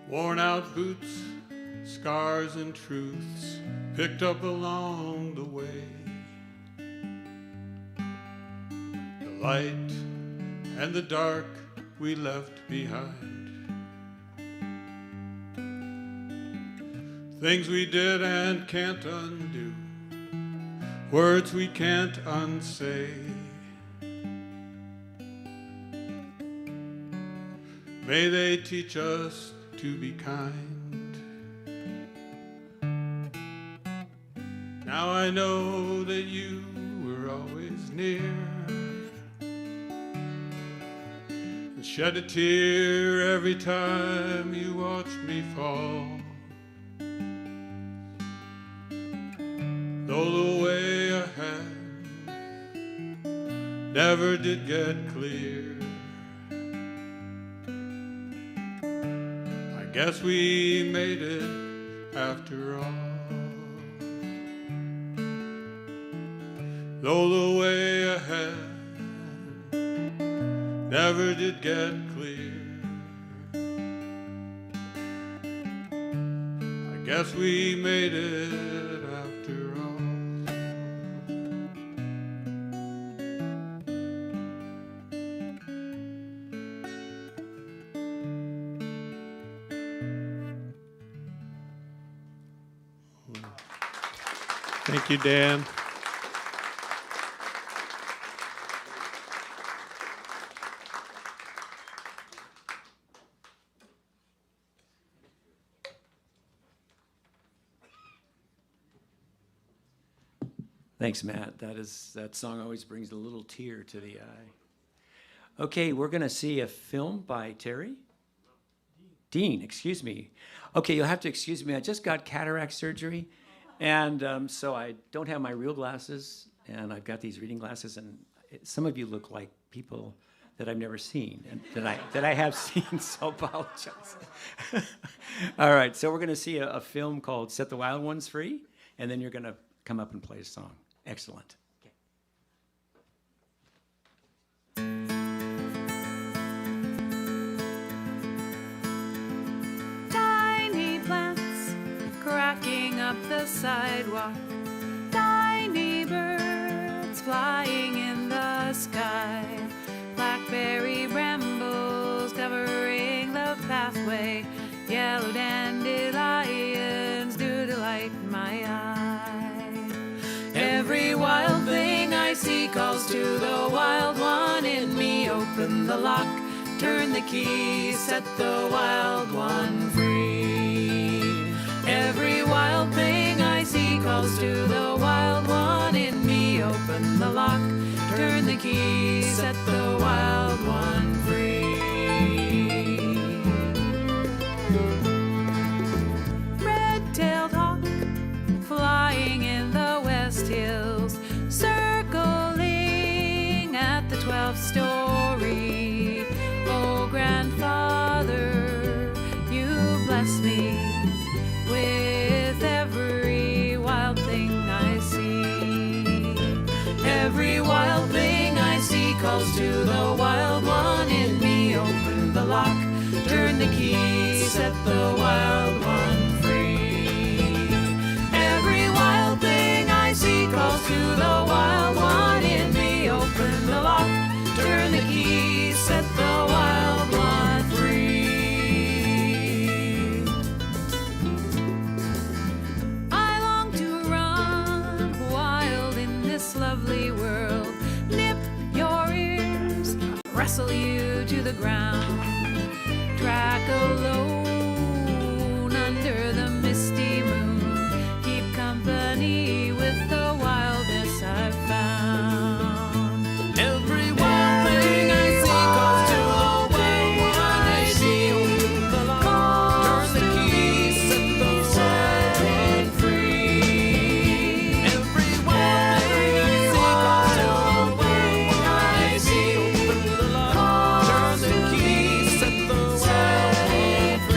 Worn out boots, scars and truths, picked up along the way. The light and the dark we left behind. Things we did and can't undo. Words we can't unsay. May they teach us to be kind. Now I know that you were always near, and shed a tear every time you watched me fall. Though the way ahead never did get clear, I guess we made it after all. Though the way ahead never did get clear, I guess we made it after all. Thank you, Dan. Thanks, Matt. That song always brings a little tear to the eye. Okay, we're going to see a film by Terry? Dean, excuse me. Okay, you'll have to excuse me. I just got cataract surgery, and so I don't have my real glasses, and I've got these reading glasses, and some of you look like people that I've never seen, and that I have seen, so apologize. All right, so we're going to see a film called Set the Wild Ones Free, and then you're going to come up and play a song. Excellent. Tiny plants cracking up the sidewalk. Tiny birds flying in the sky. Blackberry brambles covering the pathway. Yellow dandelions do delight my eye. Every wild thing I see calls to the wild one in me. Open the lock, turn the key, set the wild one free. Every wild thing I see calls to the wild one in me. Open the lock, turn the key, set the wild one free. Red-tailed hawk flying in the West Hills, circling at the 12th story. Oh, grandfather, you bless me with every wild thing I see. Every wild thing I see calls to the wild one in me. Open the lock, turn the key, set the wild one free. Every wild thing I see calls to the wild one in me. Open the lock, turn the key, set the wild one free. I long to run wild in this lovely world. Nip your ears, wrestle you to the ground. Track alone under the misty moon. Keep company with the wildness I've found. Every wild thing I see calls to the wild one I see. Open the lock, turn the key, set the wild one free. Every wild thing I see calls to the wild one I see. Open the lock, turn the key, set the wild one free.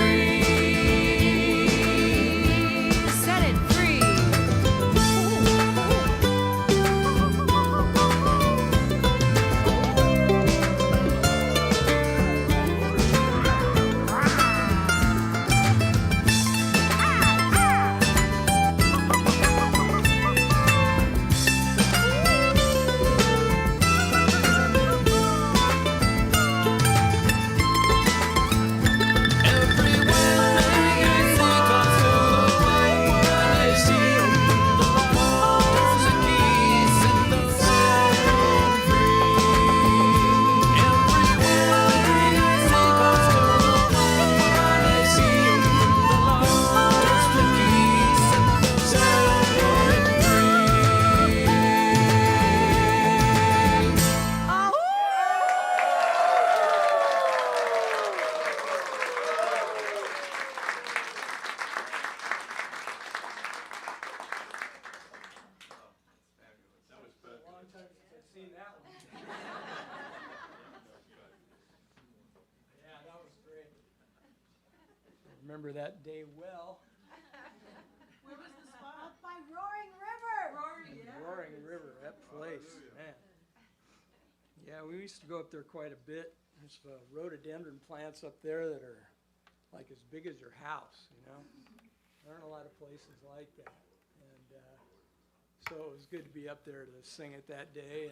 remember that day well. Where was the spot? Up by Roaring River. Roaring River, that place, man. Yeah, we used to go up there quite a bit. There's rhododendron plants up there that are like as big as your house, you know? There aren't a lot of places like that. And so it was good to be up there to sing it that day.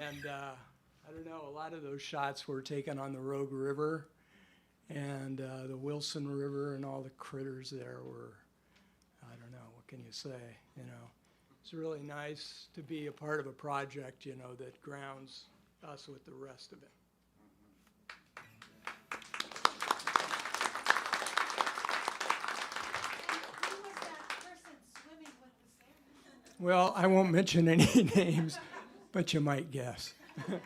And I don't know, a lot of those shots were taken on the Rogue River and the Wilson River, and all the critters there were, I don't know, what can you say, you know? It's really nice to be a part of a project, you know, that grounds us with the rest of it. Who was that person swimming with the salmon? Well, I won't mention any names, but you might guess. Do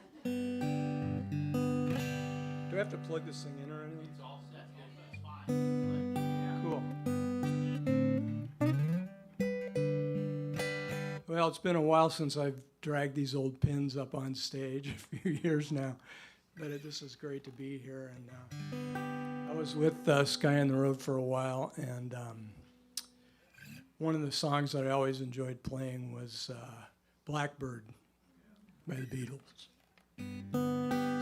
I have to plug this thing in or anything? It's all set. That's fine. Cool. Well, it's been a while since I've dragged these old pins up on stage, a few years now, but this is great to be here. And I was with Sky on the Road for a while, and one of the songs that I always enjoyed playing was Blackbird by the Beatles.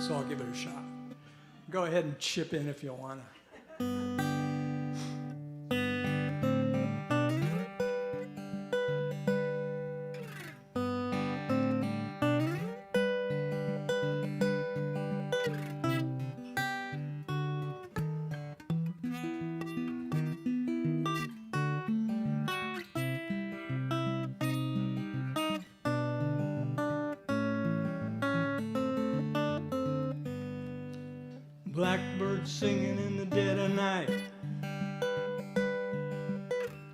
So I'll give it a shot. Go ahead and chip in if you want to. Blackbird singing in the dead of night.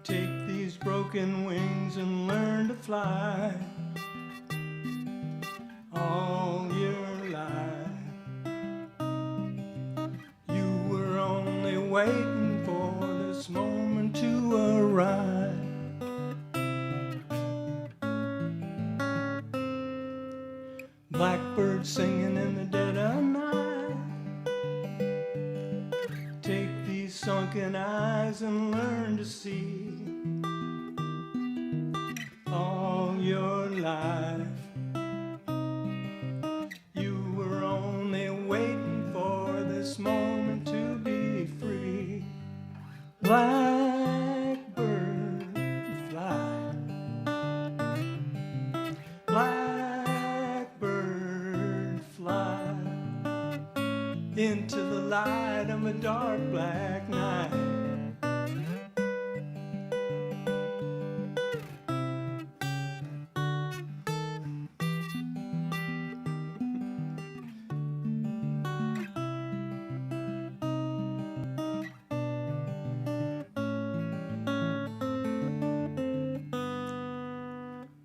Take these broken wings and learn to fly all your life. You were only waiting for this moment to arrive. Blackbird singing in the dead of night. Sunken eyes and learn to see all your life. You were only waiting for this moment to be free. Blackbird fly, blackbird fly into the light of a dark black night.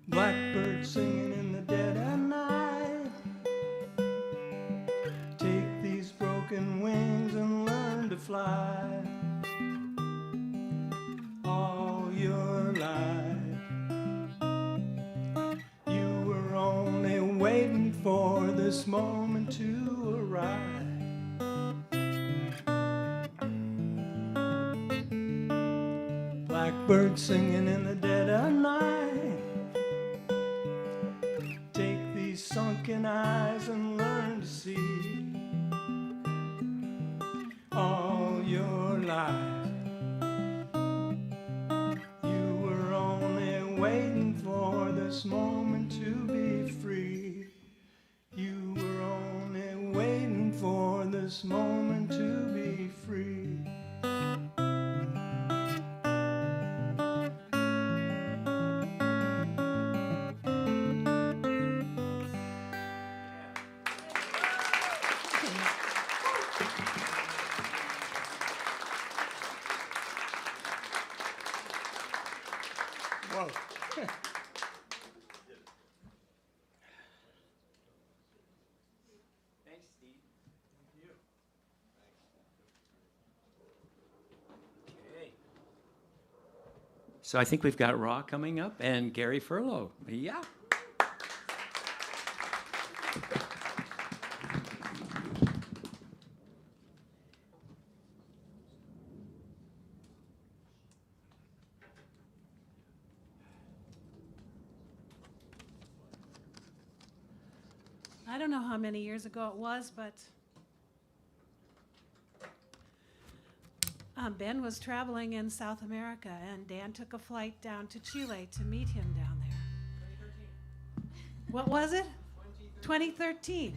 Blackbird singing in the dead of night. Take these broken wings and learn to fly all your life. You were only waiting for this moment to arrive. Blackbird singing in the dead of night. Take these sunken eyes and learn to see all your life. You were only waiting for this moment to be free. You were only waiting for this moment to be free. Whoa. Thanks, Steve. Thank you. Okay. So I think we've got Raw coming up and Gary Furlow. Yeah. I don't know how many years ago it was, but Ben was traveling in South America, and Dan took a flight down to Chile to meet him down there. 2013. What was it? 2013.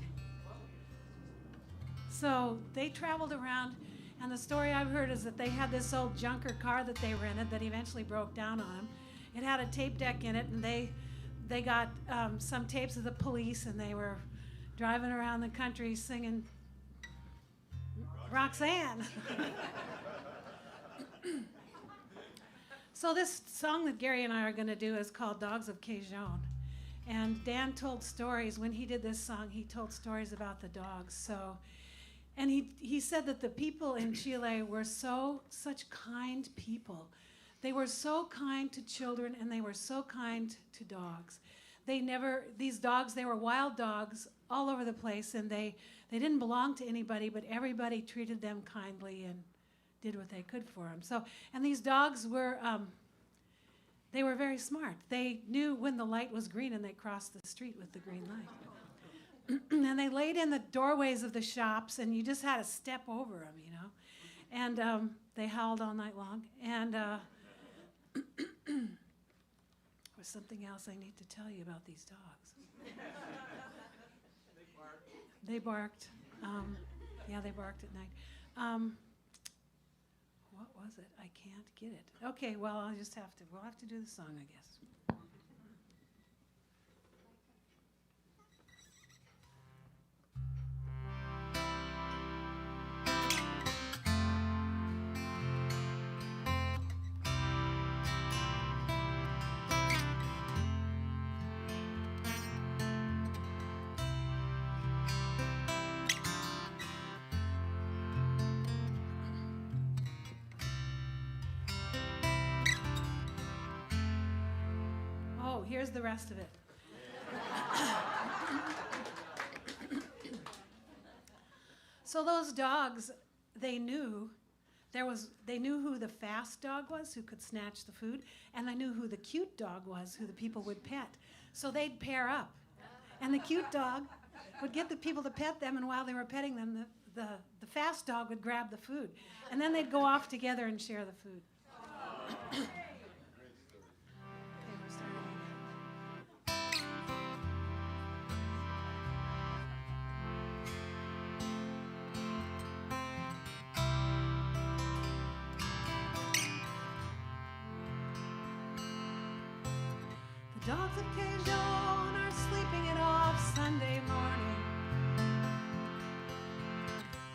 So they traveled around, and the story I've heard is that they had this old junker car that they rented that eventually broke down on them. It had a tape deck in it, and they got some tapes of the Police, and they were driving around the country singing Roxanne. So this song that Gary and I are going to do is called Dogs of Cajun. And Dan told stories. When he did this song, he told stories about the dogs. So, and he said that the people in Chile were such kind people. They were so kind to children, and they were so kind to dogs. These dogs, they were wild dogs all over the place, and they didn't belong to anybody, but everybody treated them kindly and did what they could for them. So, and these dogs were, they were very smart. They knew when the light was green, and they crossed the street with the green light. And they laid in the doorways of the shops, and you just had to step over them, you know. And they howled all night long. And there's something else I need to tell you about these dogs. They barked. Yeah, they barked at night. What was it? I can't get it. Okay, well, we'll have to do the song, I guess. Here's the rest of it. So those dogs, they knew who the fast dog was, who could snatch the food, and they knew who the cute dog was, who the people would pet. So they'd pair up, and the cute dog would get the people to pet them, and while they were petting them, the fast dog would grab the food, and then they'd go off together and share the food. Dogs of Cajun are sleeping it off Sunday morning,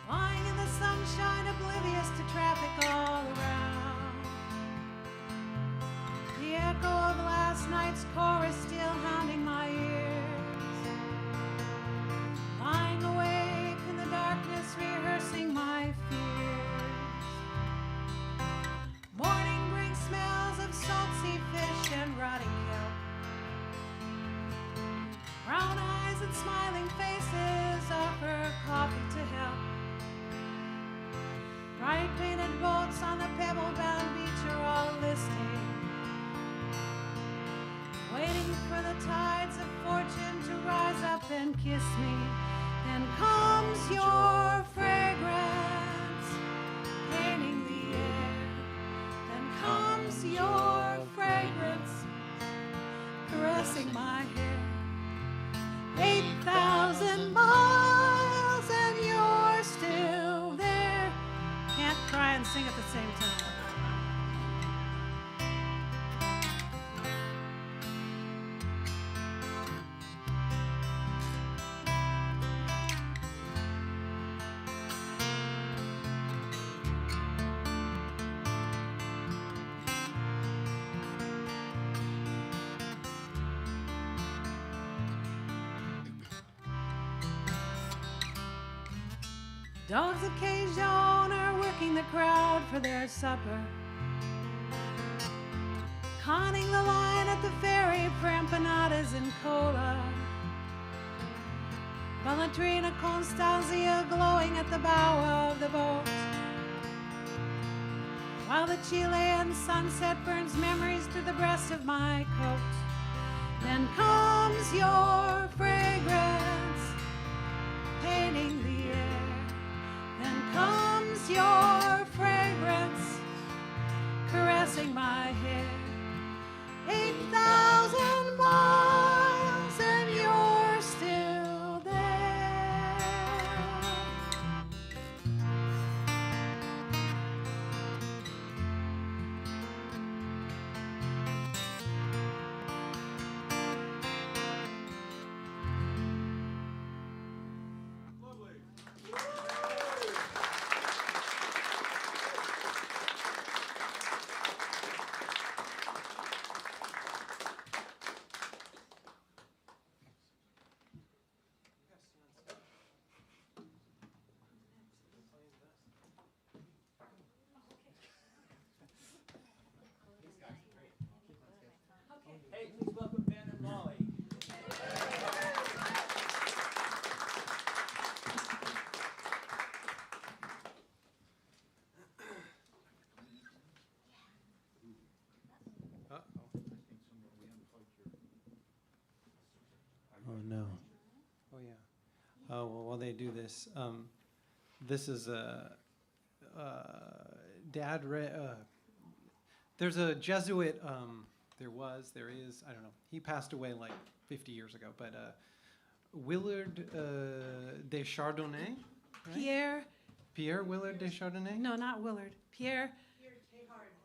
lying in the sunshine, oblivious to traffic all around. The echo of last night's chorus still hounding my ears, lying awake in the darkness, rehearsing my fears. Morning brings smells of salt sea fish and rotting kelp, brown eyes and smiling faces offer coffee to help. Bright painted boats on the pebble-bound beach are all listening, waiting for the tides of fortune to rise up and kiss me. Then comes your fragrance, painting the air. Then comes your fragrance, caressing my hair. 8,000 miles and you're still there. Can't cry and sing at the same time. Dogs of Cajun are working the crowd for their supper, conning the line at the ferry for empanadas and cola. Balladrina Constantia glowing at the bow of the boat, while the Chilean sunset burns memories through the breast of my coat. Then comes your fragrance, pervading the air. Then comes your fragrance, caressing my hair. 8,000 miles and you're still there. Hey, please welcome Ben and Molly. Oh no. Oh yeah. Oh well, while they do this, this is a Dad. There's a Jesuit. There is. I don't know. He passed away like 50 years ago. But Willard de Chardonnay. Right? Pierre Willard de Chardonnay. No, not Willard. Pierre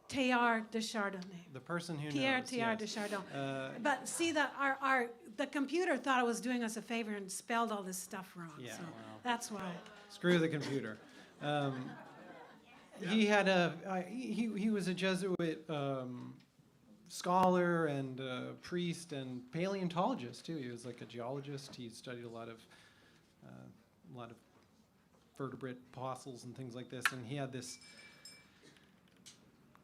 Teilhard de Chardonnay. The person who Pierre knows. Teilhard de yes. Chardonnay. But see, the computer thought it was doing us a favor and spelled all this stuff wrong. Yeah, so well. that's why. Screw the computer. He had he was a Jesuit scholar and priest and paleontologist too. He was like a geologist. He studied a lot of vertebrate fossils and things like this. And he had this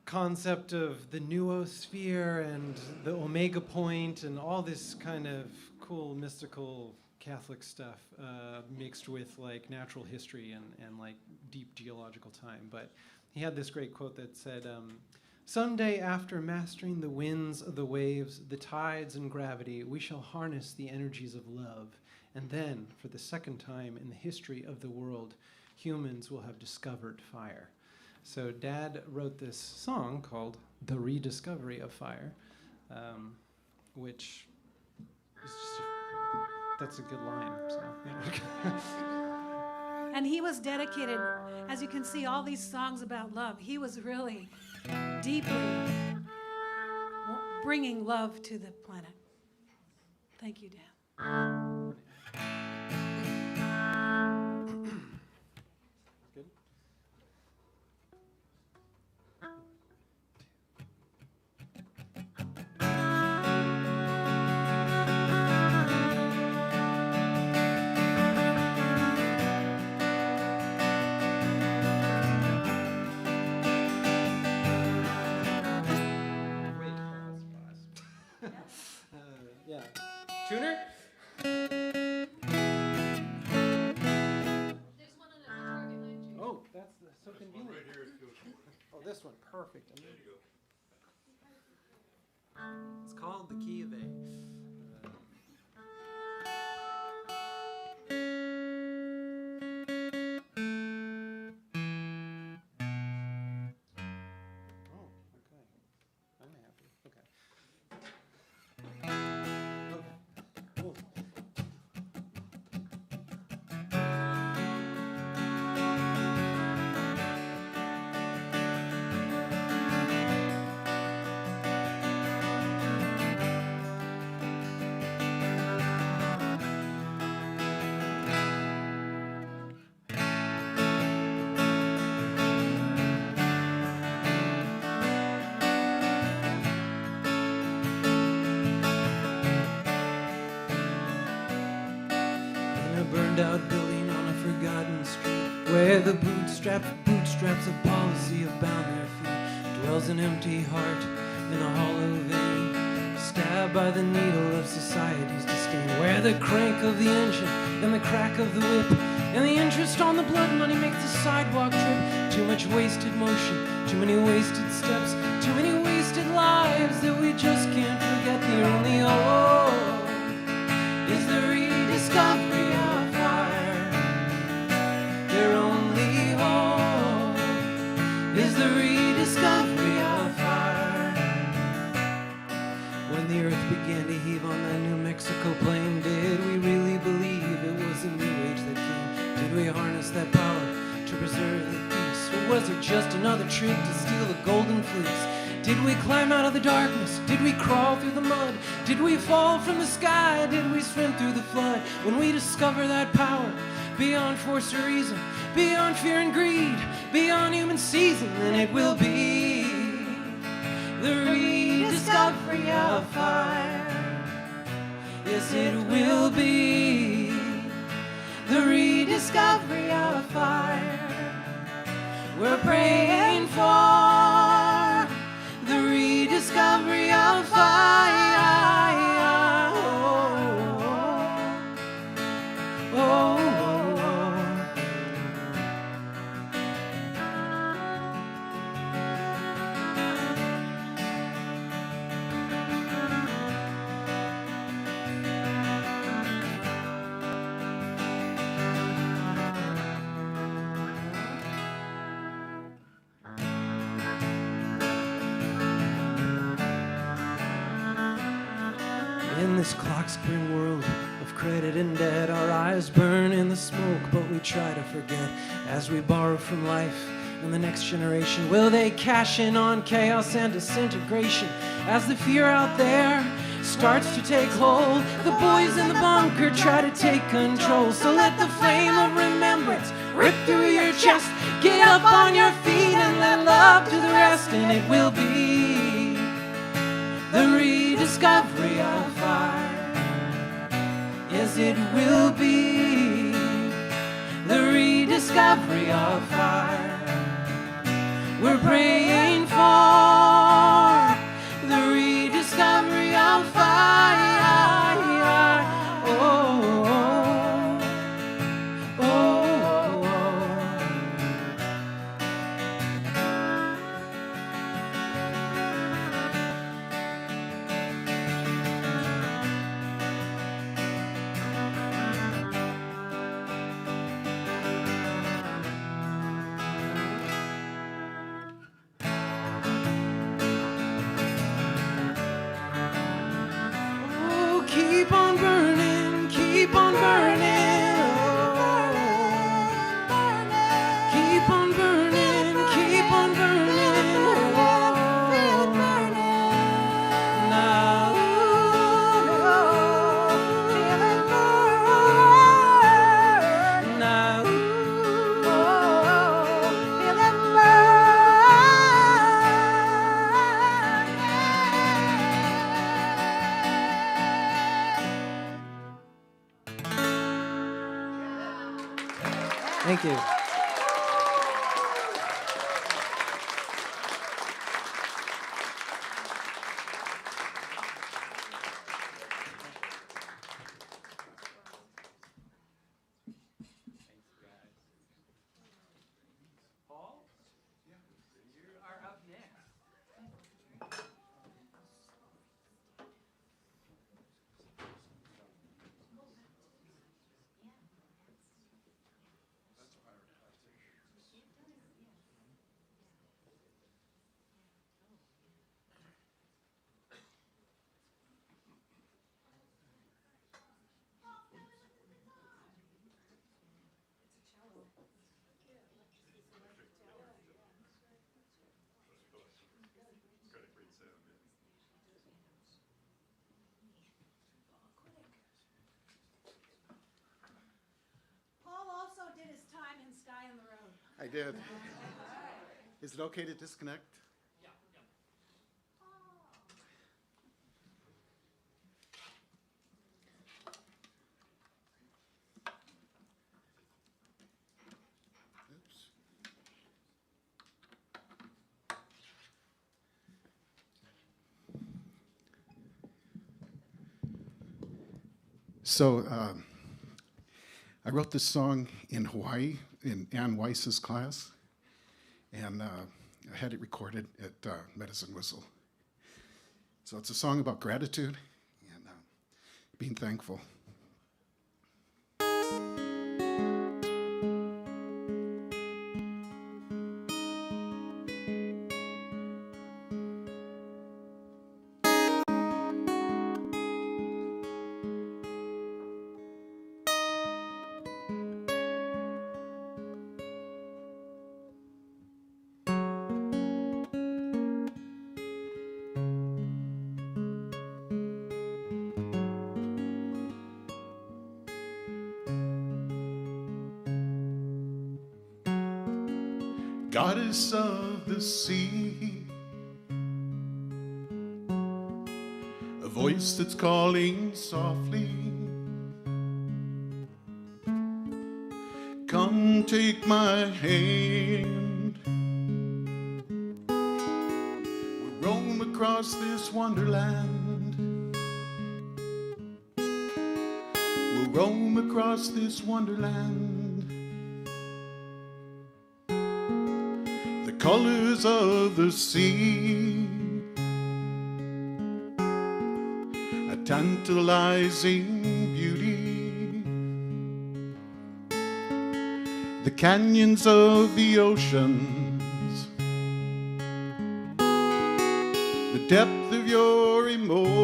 concept of the noosphere and the omega point and all this kind of cool mystical Catholic stuff mixed with like natural history and like deep geological time. But he had this great quote that said, "Someday after mastering the winds, the waves, the tides and gravity, we shall harness the energies of love. And then, for the second time in the history of the world, humans will have discovered fire." So Dad wrote this song called "The Rediscovery of Fire," which is just that's a good line. So, yeah. And he was dedicated, as you can see, all these songs about love. He was really deeply bringing love to the planet. Thank you, Dan. Good. Yeah. Tuner? Oh, that's so convenient. Oh, this one, perfect. It's called the Key of A. Oh, okay. I'm happy. Okay. Cool. Out building on a forgotten street, where the bootstraps of policy have bound their feet, dwells an empty heart in a hollow vein, stabbed by the needle of society's disdain, where the crank of the engine and the crack of the whip and the interest on the blood money make the sidewalk trip. Too much wasted motion, too many wasted steps, too many wasted lives that we just can't forget. The only hope is the rediscovery of fire. When the earth began to heave on that New Mexico plain, did we really believe it was a new age that came? Did we harness that power to preserve the peace? Or was it just another trick to steal the golden fleece? Did we climb out of the darkness? Did we crawl through the mud? Did we fall from the sky? Did we swim through the flood? When we discover that power beyond force or reason, beyond fear and greed, beyond human season, then it will be the rediscovery of fire. Yes, it will be the rediscovery of fire. We're praying for the rediscovery of fire. Oh, oh, oh. In this clock-spring world of credit and debt, our eyes burn in the smoke, but we try to forget as we borrow from life and the next generation. Will they cash in on chaos and disintegration as the fear out there starts to take hold? The boys in the bunker try to take control, so let the flame of remembrance rip through your chest. Get up on your feet and let love do the rest, and it will be the rediscovery of fire. Yes, it will be the rediscovery of fire. We're praying for the rediscovery of fire. Oh, oh, oh, oh. Oh, keep on burning, keep on burning. Oh, keep on burning, keep on burning. Oh, now, now, thank you. Paul, you are up next. Paul also did his time in Sky on the Road. I did. Is it okay to disconnect? Oops. So I wrote this song in Hawaii in Ann Weiss's class, and I had it recorded at Medicine Whistle. So it's a song about gratitude and being thankful. goddess of the sea, a voice that's calling softly, come take my hand. We'll roam across this wonderland. We'll roam across this wonderland. The colors of the sea, a tantalizing beauty. The canyons of the oceans, the depth of your emotion,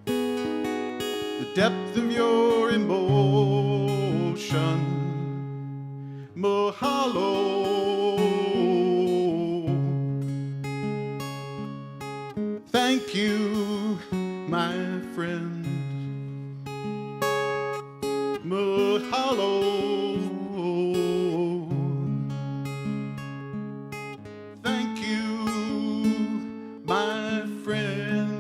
the depth of your emotion. Mahalo. Thank you, my friend. Mahalo. Thank you, my friend.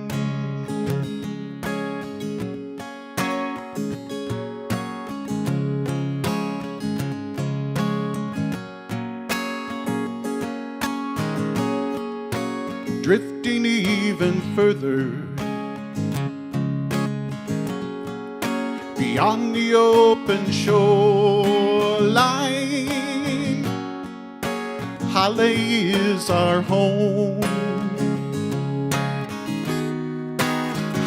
Drifting even further beyond the open shoreline, Halle is our home.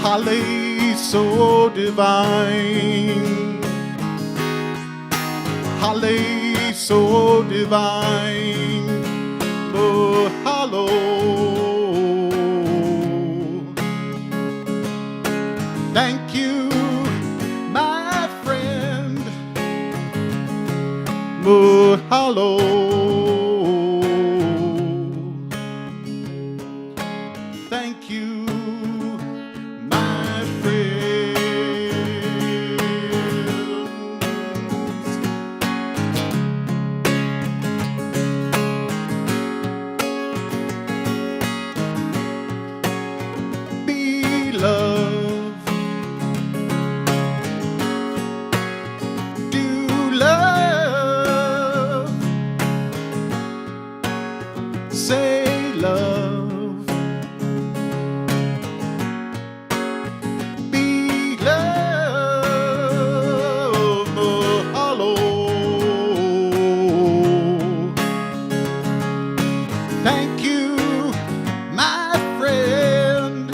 Halle so divine, Halle so divine. Mahalo. Thank you, my friend. Mahalo. Thank you, my friends. Be loved. Do love. Say love. Be love. Mahalo. Thank you, my friend.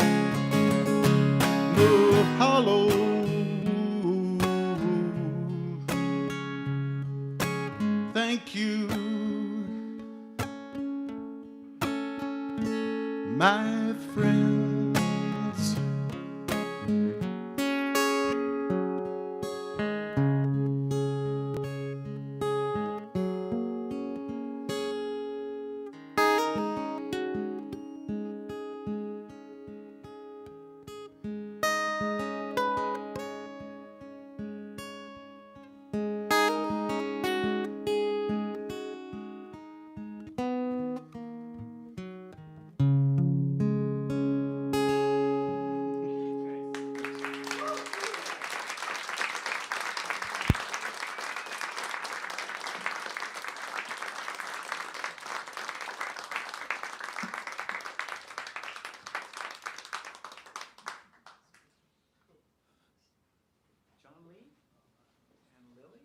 Mahalo. Thank you, my friends. John Lee and Lily.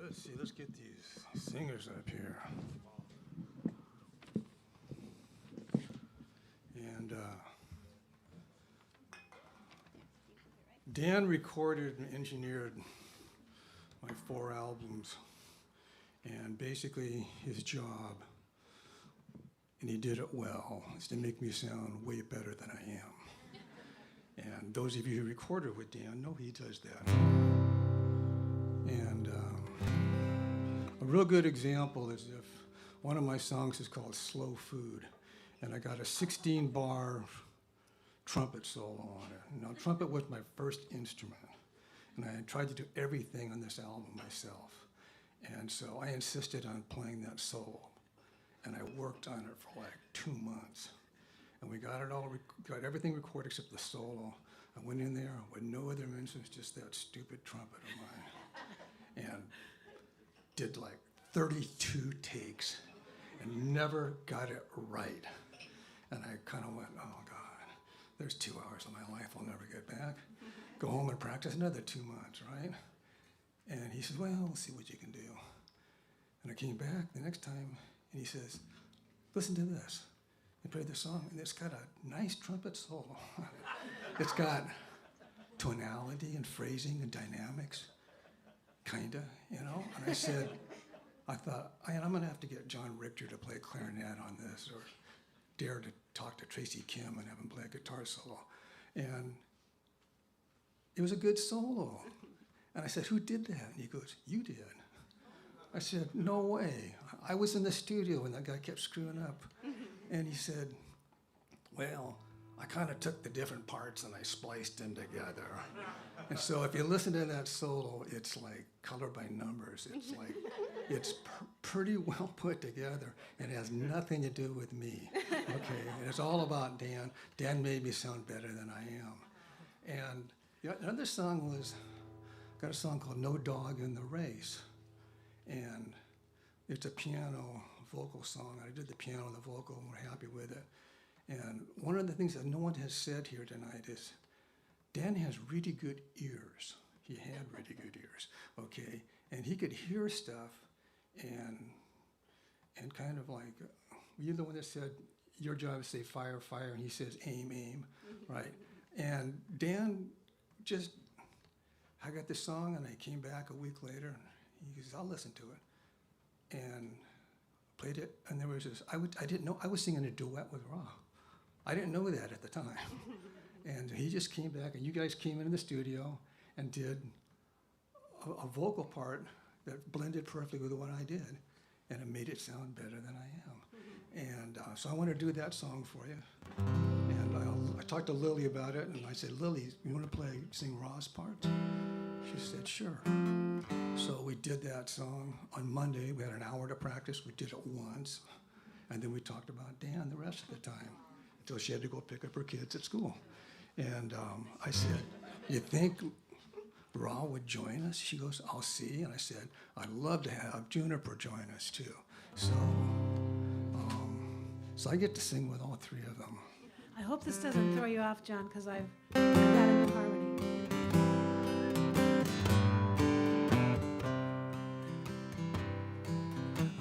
Let's see, let's get these singers up here. And Dan recorded and engineered my 4 albums. And basically, his job, and he did it well, is to make me sound way better than I am. And those of you who recorded with Dan know he does that. And a real good example is if one of my songs is called Slow Food, and I got a 16-bar trumpet solo on it. Now, trumpet was my first instrument, and I had tried to do everything on this album myself. And so I insisted on playing that solo, and I worked on it for like 2 months. And we got it all, got everything recorded except the solo. I went in there with no other instruments, just that stupid trumpet of mine, and did like 32 takes, and never got it right. And I kind of went, oh God, there's 2 hours of my life I'll never get back. Go home and practice another 2 months, right? And he says, well, we'll see what you can do. And I came back the next time, and he says, listen to this. He played the song, and it's got a nice trumpet solo. It's got tonality and phrasing and dynamics, kinda, you know? And I thought, I'm gonna have to get John Richter to play clarinet on this, or dare to talk to Tracy Kim and have him play a guitar solo. And it was a good solo. And I said, who did that? And he goes, you did. I said, no way. I was in the studio and that guy kept screwing up. And he said, well, I kind of took the different parts and I spliced them together. And so if you listen to that solo, it's like color by numbers. It's like, it's pretty well put together. It has nothing to do with me, okay? And it's all about Dan. Dan made me sound better than I am. And another song was, got a song called No Dog in the Race. And it's a piano vocal song. I did the piano and the vocal, and we're happy with it. And one of the things that no one has said here tonight is Dan has really good ears. He had really good ears, okay? And he could hear stuff and kind of like, you're the one that said, your job is to say fire, fire, and he says aim, aim, right? And Dan just, I got this song and I came back a week later and he goes, I'll listen to it. And played it, and there was this, I didn't know, I was singing a duet with Ra. I didn't know that at the time. And he just came back, and you guys came into the studio and did a vocal part that blended perfectly with what I did, and it made it sound better than I am. And so I want to do that song for you. And I talked to Lily about it, and I said, Lily, you want to sing Ra's part? She said, sure. So we did that song on Monday. We had an hour to practice. We did it once. And then we talked about Dan the rest of the time until she had to go pick up her kids at school. And I said, you think Ra would join us? She goes, I'll see. And I said, I'd love to have Juniper join us too. So, so I get to sing with all 3 of them. I hope this doesn't throw you off, John, because I've got it in harmony.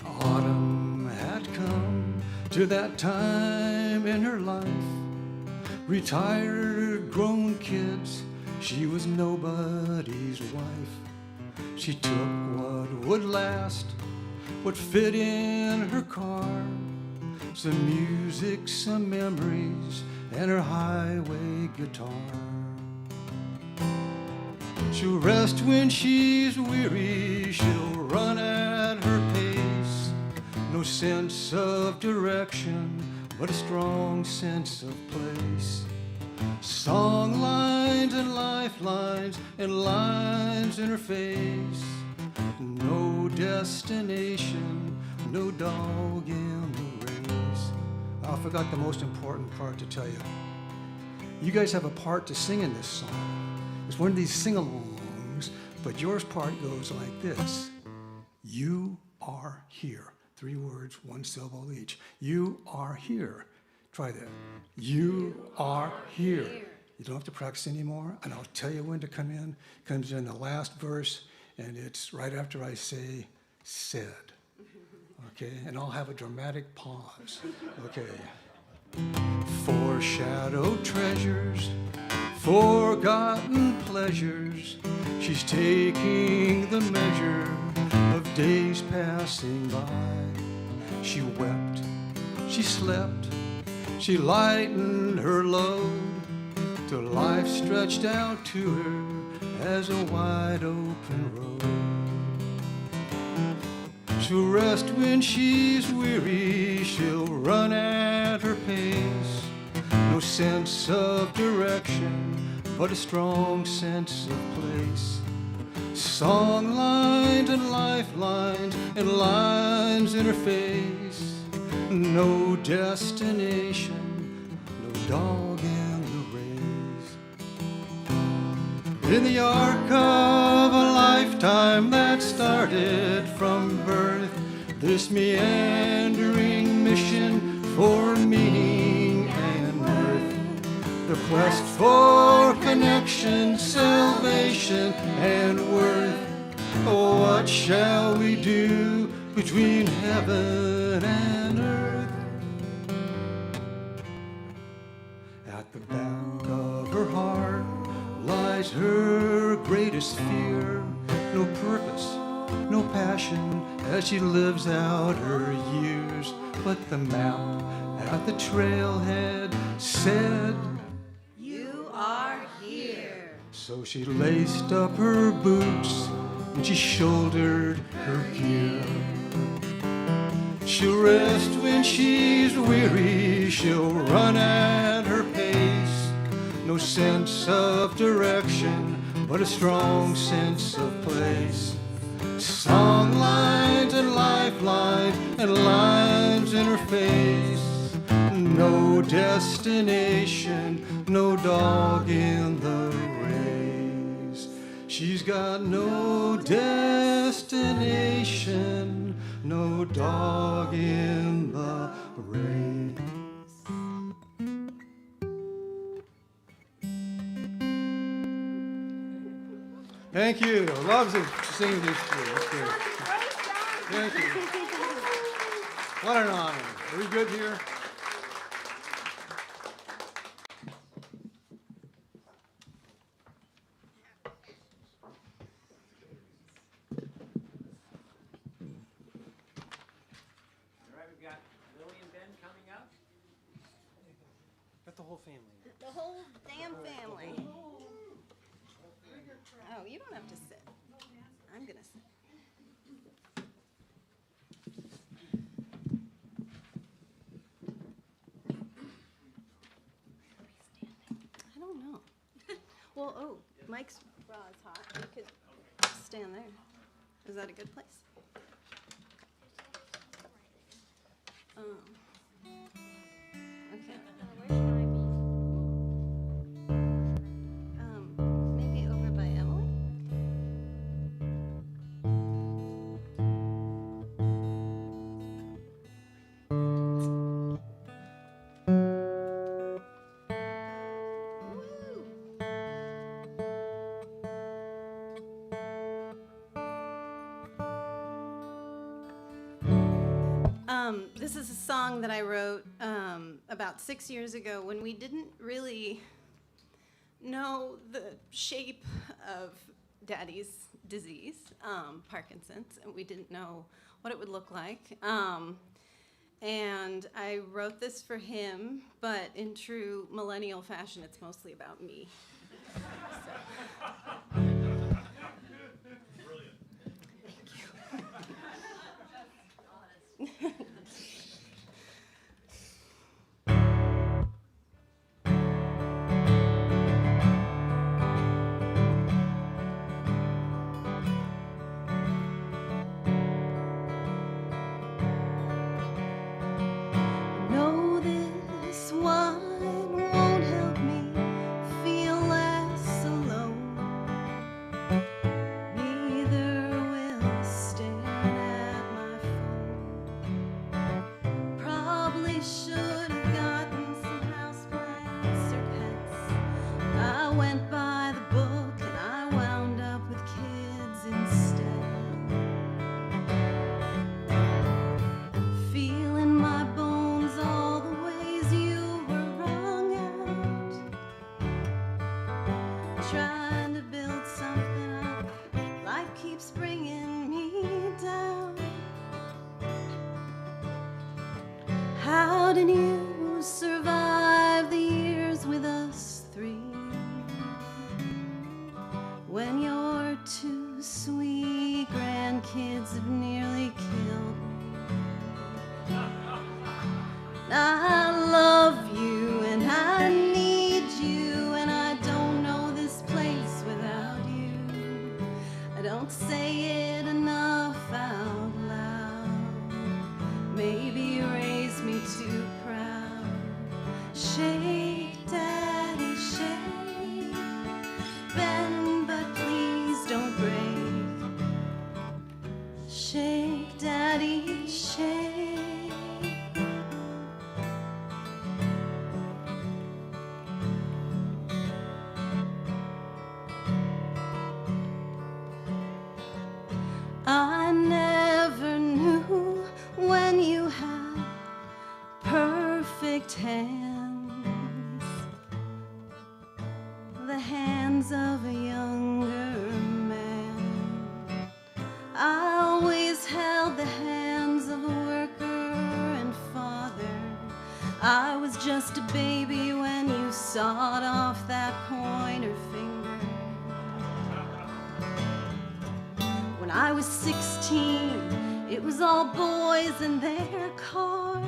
Autumn had come to that time in her life. Retired, grown kids, she was nobody's wife. She took what would last, what fit in her car. Some music, some memories, and her highway guitar. She'll rest when she's weary, she'll run at her pace. No sense of direction, but a strong sense of place. Song lines and lifelines and lines in her face. No destination, no dog in the race. I forgot the most important part to tell you. You guys have a part to sing in this song. It's one of these sing-alongs, but yours part goes like this. You are here. 3 words, 1 syllable each. You are here. Try that. You are here. You don't have to practice anymore, and I'll tell you when to come in. It comes in the last verse, and it's right after I say said. Okay, and I'll have a dramatic pause. Okay. Foreshadowed treasures, forgotten pleasures. She's taking the measure of days passing by. She wept, she slept, she lightened her load, till life stretched out to her as a wide open road. She'll rest when she's weary, she'll run at her pace. No sense of direction, but a strong sense of place. Song lines and lifelines and lines in her face. No destination, no dog in the race. In the arc of a lifetime that started from birth, this meandering mission for meaning and worth. The quest for connection, salvation, and worth. Oh, what shall we do between heaven and earth? At the back of her heart lies her greatest fear. No purpose, no passion as she lives out her years. But the map at the trailhead said, "You are here." So she laced up her boots and she shouldered her gear. She'll rest when she's weary, she'll run at her pace. No sense of direction, but a strong sense of place. Song lines and lifelines and lines in her face. No destination, no dog in the race. She's got no destination, no dog in the race. Thank you. Loves to sing this too. That's great. Thank you. What an honor. Are we good here? Got the whole family. The whole damn family. Oh, you don't have to sit. I'm gonna sit. I don't know. Well, oh, Mike's bra is hot. You could stand there. Is that a good place? Okay. Maybe over by Emily? This is a song that I wrote about 6 years ago when we didn't really know the shape of Daddy's disease, Parkinson's, and we didn't know what it would look like. And I wrote this for him, but in true millennial fashion, it's mostly about me. So. No, this wine won't help me feel less alone. Neither will staring at my phone. Probably should have gotten some houseplants or pets. I went by the book and I wound up with kids instead. Feeling my bones all the ways you were wrung out. Trying to build something up, life keeps bringing me down. the hands of a younger man. I always held the hands of a worker and father. I was just a baby when you sawed off that pointer finger. When I was 16, it was all boys and their cars.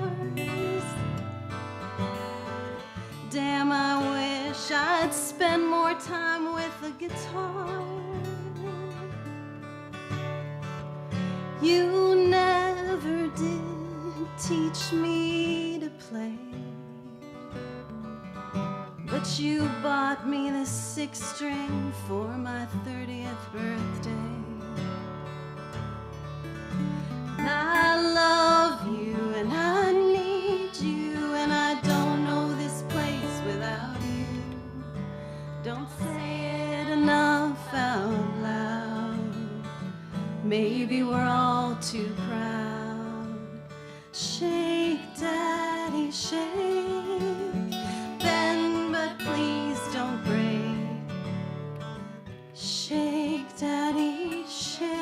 Damn, I wish I'd spend more time with a guitar. You never did teach me to play, but you bought me this 6-string for my 30th birthday. I love you and I need you, and I don't know this place without you. Don't say it enough out loud. Maybe we're all too proud. Shake, Daddy, shake. Bend, but please don't break. Shake, Daddy, shake.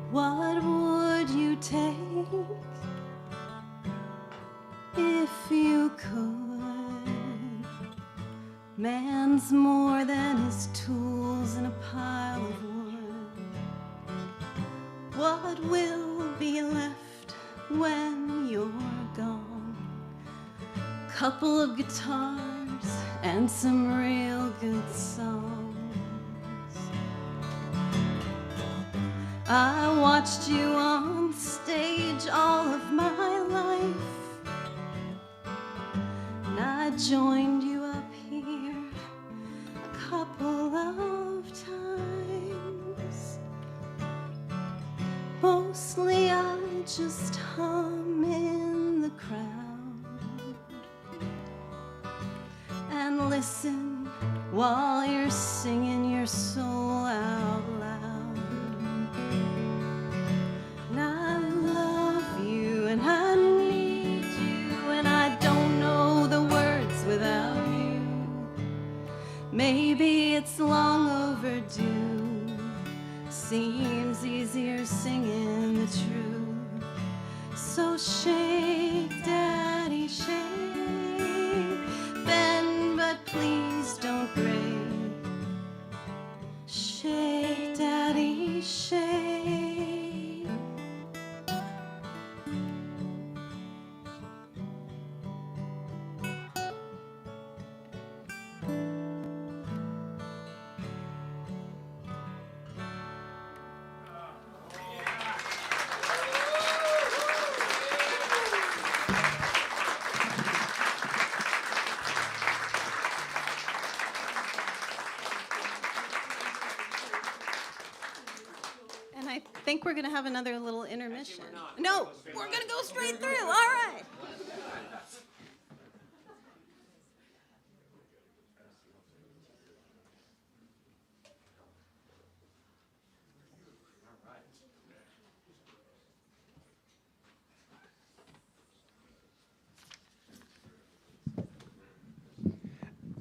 What would you take if you could? Man's more than his tools in a pile of wood. What will be left when you're gone? Couple of guitars and some real good songs. I watched you on stage all of my life, and I joined you up here a couple of times. Mostly I just hum in the crowd and listen while you're singing your soul out loud. And I love you and I need you, and I don't know the words without you. Maybe it's long overdue. Seems easier singing the truth. So shake, Daddy, shake. Bend, but please don't break. Shake, Daddy, shake. And I think we're going to have another little intermission. No, we're going to go straight through. All right.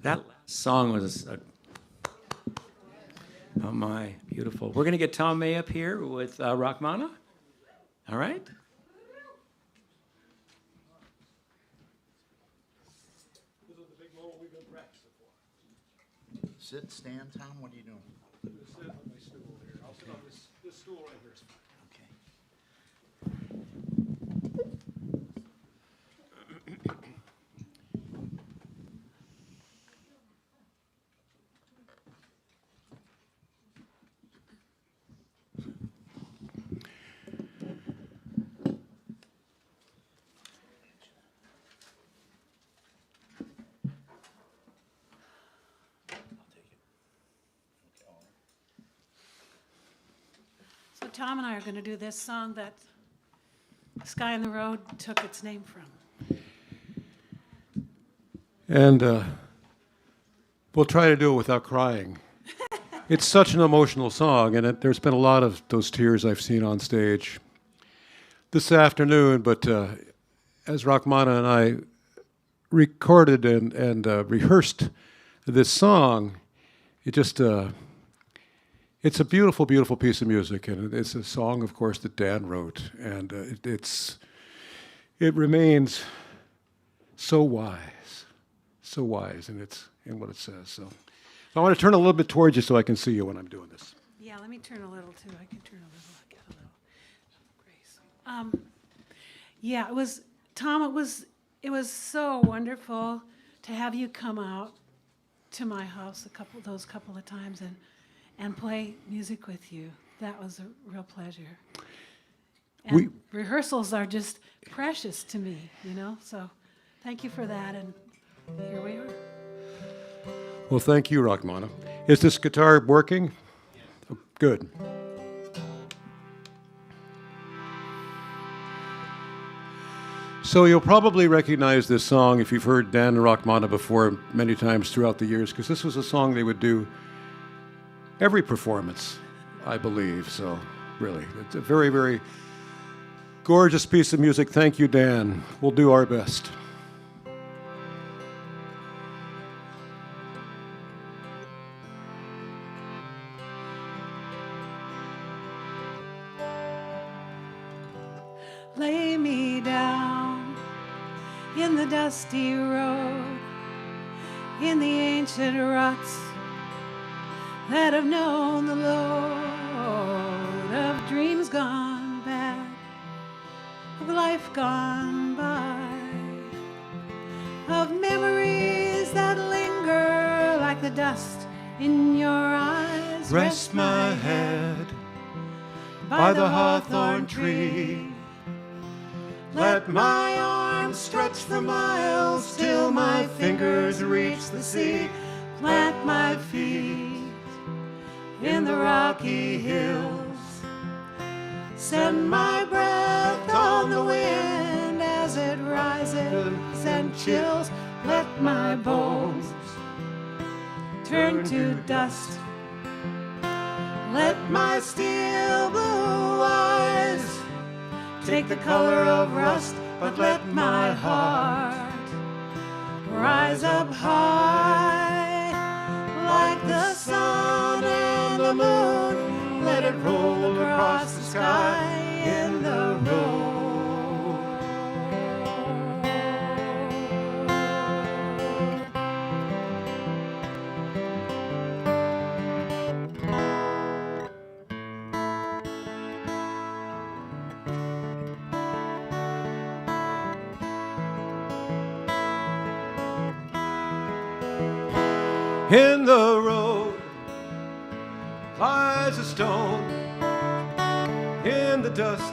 That last song was oh my, beautiful. We're going to get Tom May up here with Rahmana. All right? Sit, stand, Tom, what are you doing? Sit on my stool here. I'll sit on this stool right here. Okay. Tom and I are going to do this song that Sky on the Road took its name from. And we'll try to do it without crying. It's such an emotional song, and there's been a lot of those tears I've seen on stage this afternoon, but as Rahmana and I recorded and rehearsed this song, it's a beautiful, beautiful piece of music, and it's a song, of course, that Dan wrote, and it remains so wise in what it says. So I want to turn a little bit towards you so I can see you when I'm doing this. Yeah, let me turn a little too. I can turn a little. Get a little grace. Yeah, it was Tom. It was so wonderful to have you come out to my house those couple of times and play music with you. That was a real pleasure. And rehearsals are just precious to me, you know. So thank you for that. And here we are. Well, thank you, Rahmana. Is this guitar working? Oh, good. So you'll probably recognize this song if you've heard Dan and Rahmana before many times throughout the years, because this was a song they would do every performance, I believe. So really, it's a very, very gorgeous piece of music. Thank you, Dan. We'll do our best. Lay me down in the dusty road, in the ancient ruts that have known the load of dreams gone bad, of life gone by, of memories that linger like the dust in your eyes. Rest my head by the hawthorn tree. Let my arms stretch for miles till my fingers reach the sea. Plant my feet in the rocky hills. Send my breath on the wind as it rises and chills. Let my bones turn to dust. Let my steel blue eyes take the color of rust, but let my heart rise up high like the sun and the moon. Let it roll across the sky in the road. In the road lies a stone, in the dust,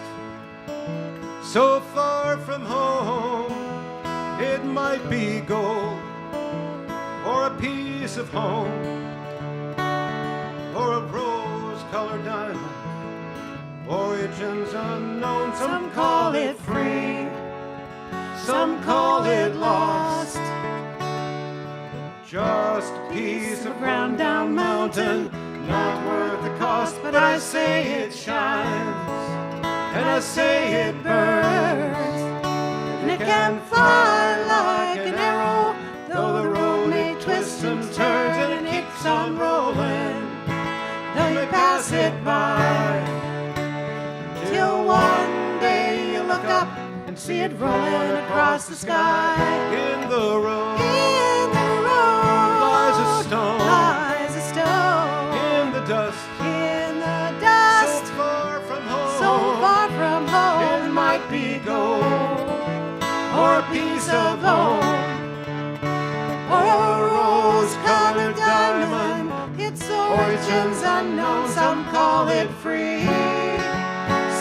so far from home. It might be gold, or a piece of home, or a rose-colored diamond, origins unknown. Some call it free, some call it lost. Just a piece of ground down mountain, not worth the cost. But I say it shines, and I say it burns, and it can fly like an arrow, though the road may twist and turns, and it keeps on rolling. Then they pass it by, till one day you look up and see it rolling across the sky. In the road, lies a stone, in the dust, so far from home. It might be gold, or a piece of home, or a rose-colored diamond. Its origins unknown. Some call it free,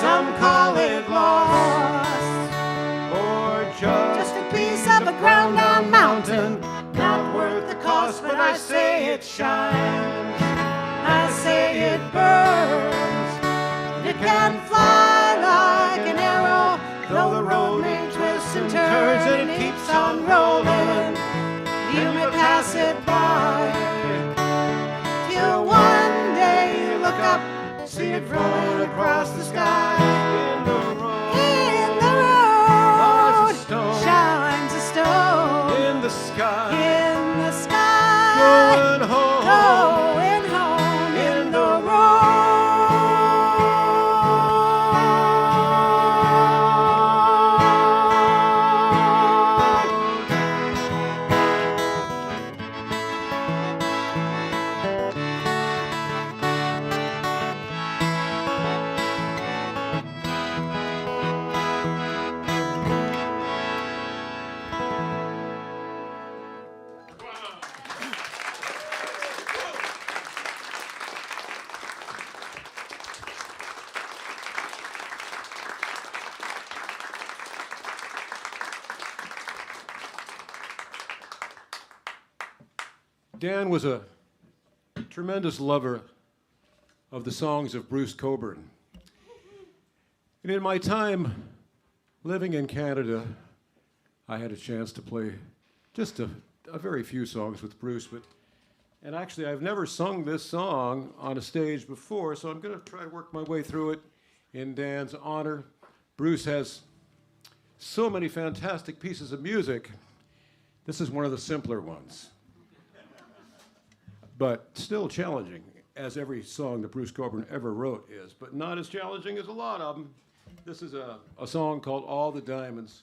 some call it lost, or just a piece of a ground down mountain, not worth the cost. But I say it shines, I say it burns, it can it float across the sky. In the road, In the road shines a stone. shines a stone. In the sky, In the sky, going home. going home. In the Dan was a tremendous lover of the songs of Bruce Cockburn. And in my time living in Canada, I had a chance to play just a very few songs with Bruce. And actually, I've never sung this song on a stage before, so I'm going to try to work my way through it in Dan's honor. Bruce has so many fantastic pieces of music. This is one of the simpler ones, but still challenging, as every song that Bruce Cockburn ever wrote is, but not as challenging as a lot of them. This is a song called All the Diamonds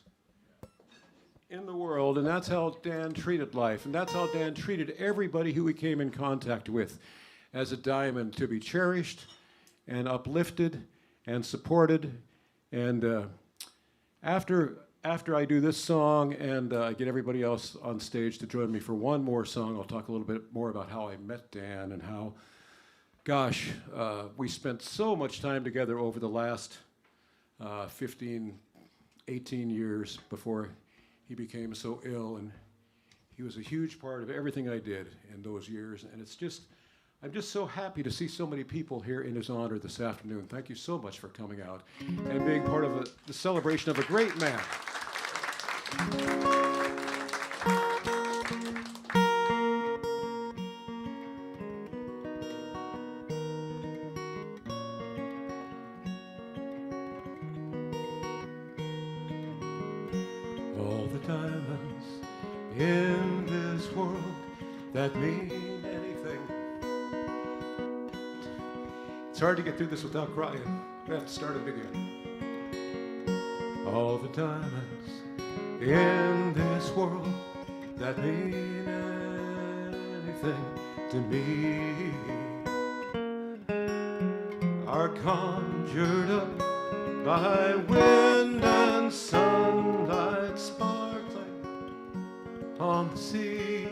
in the World, and that's how Dan treated life, and that's how Dan treated everybody who he came in contact with, as a diamond to be cherished and uplifted and supported. And after I do this song and I get everybody else on stage to join me for one more song, I'll talk a little bit more about how I met Dan and how, gosh, we spent so much time together over the last 15, 18 years before he became so ill. And he was a huge part of everything I did in those years. And I'm just so happy to see so many people here in his honor this afternoon. Thank you so much for coming out and being part of the celebration of a great man. All the diamonds in this world that mean anything. It's hard to get through this without crying. I have to start it again. All the diamonds in this world that mean anything to me are conjured up by wind and sunlight sparkling on the sea.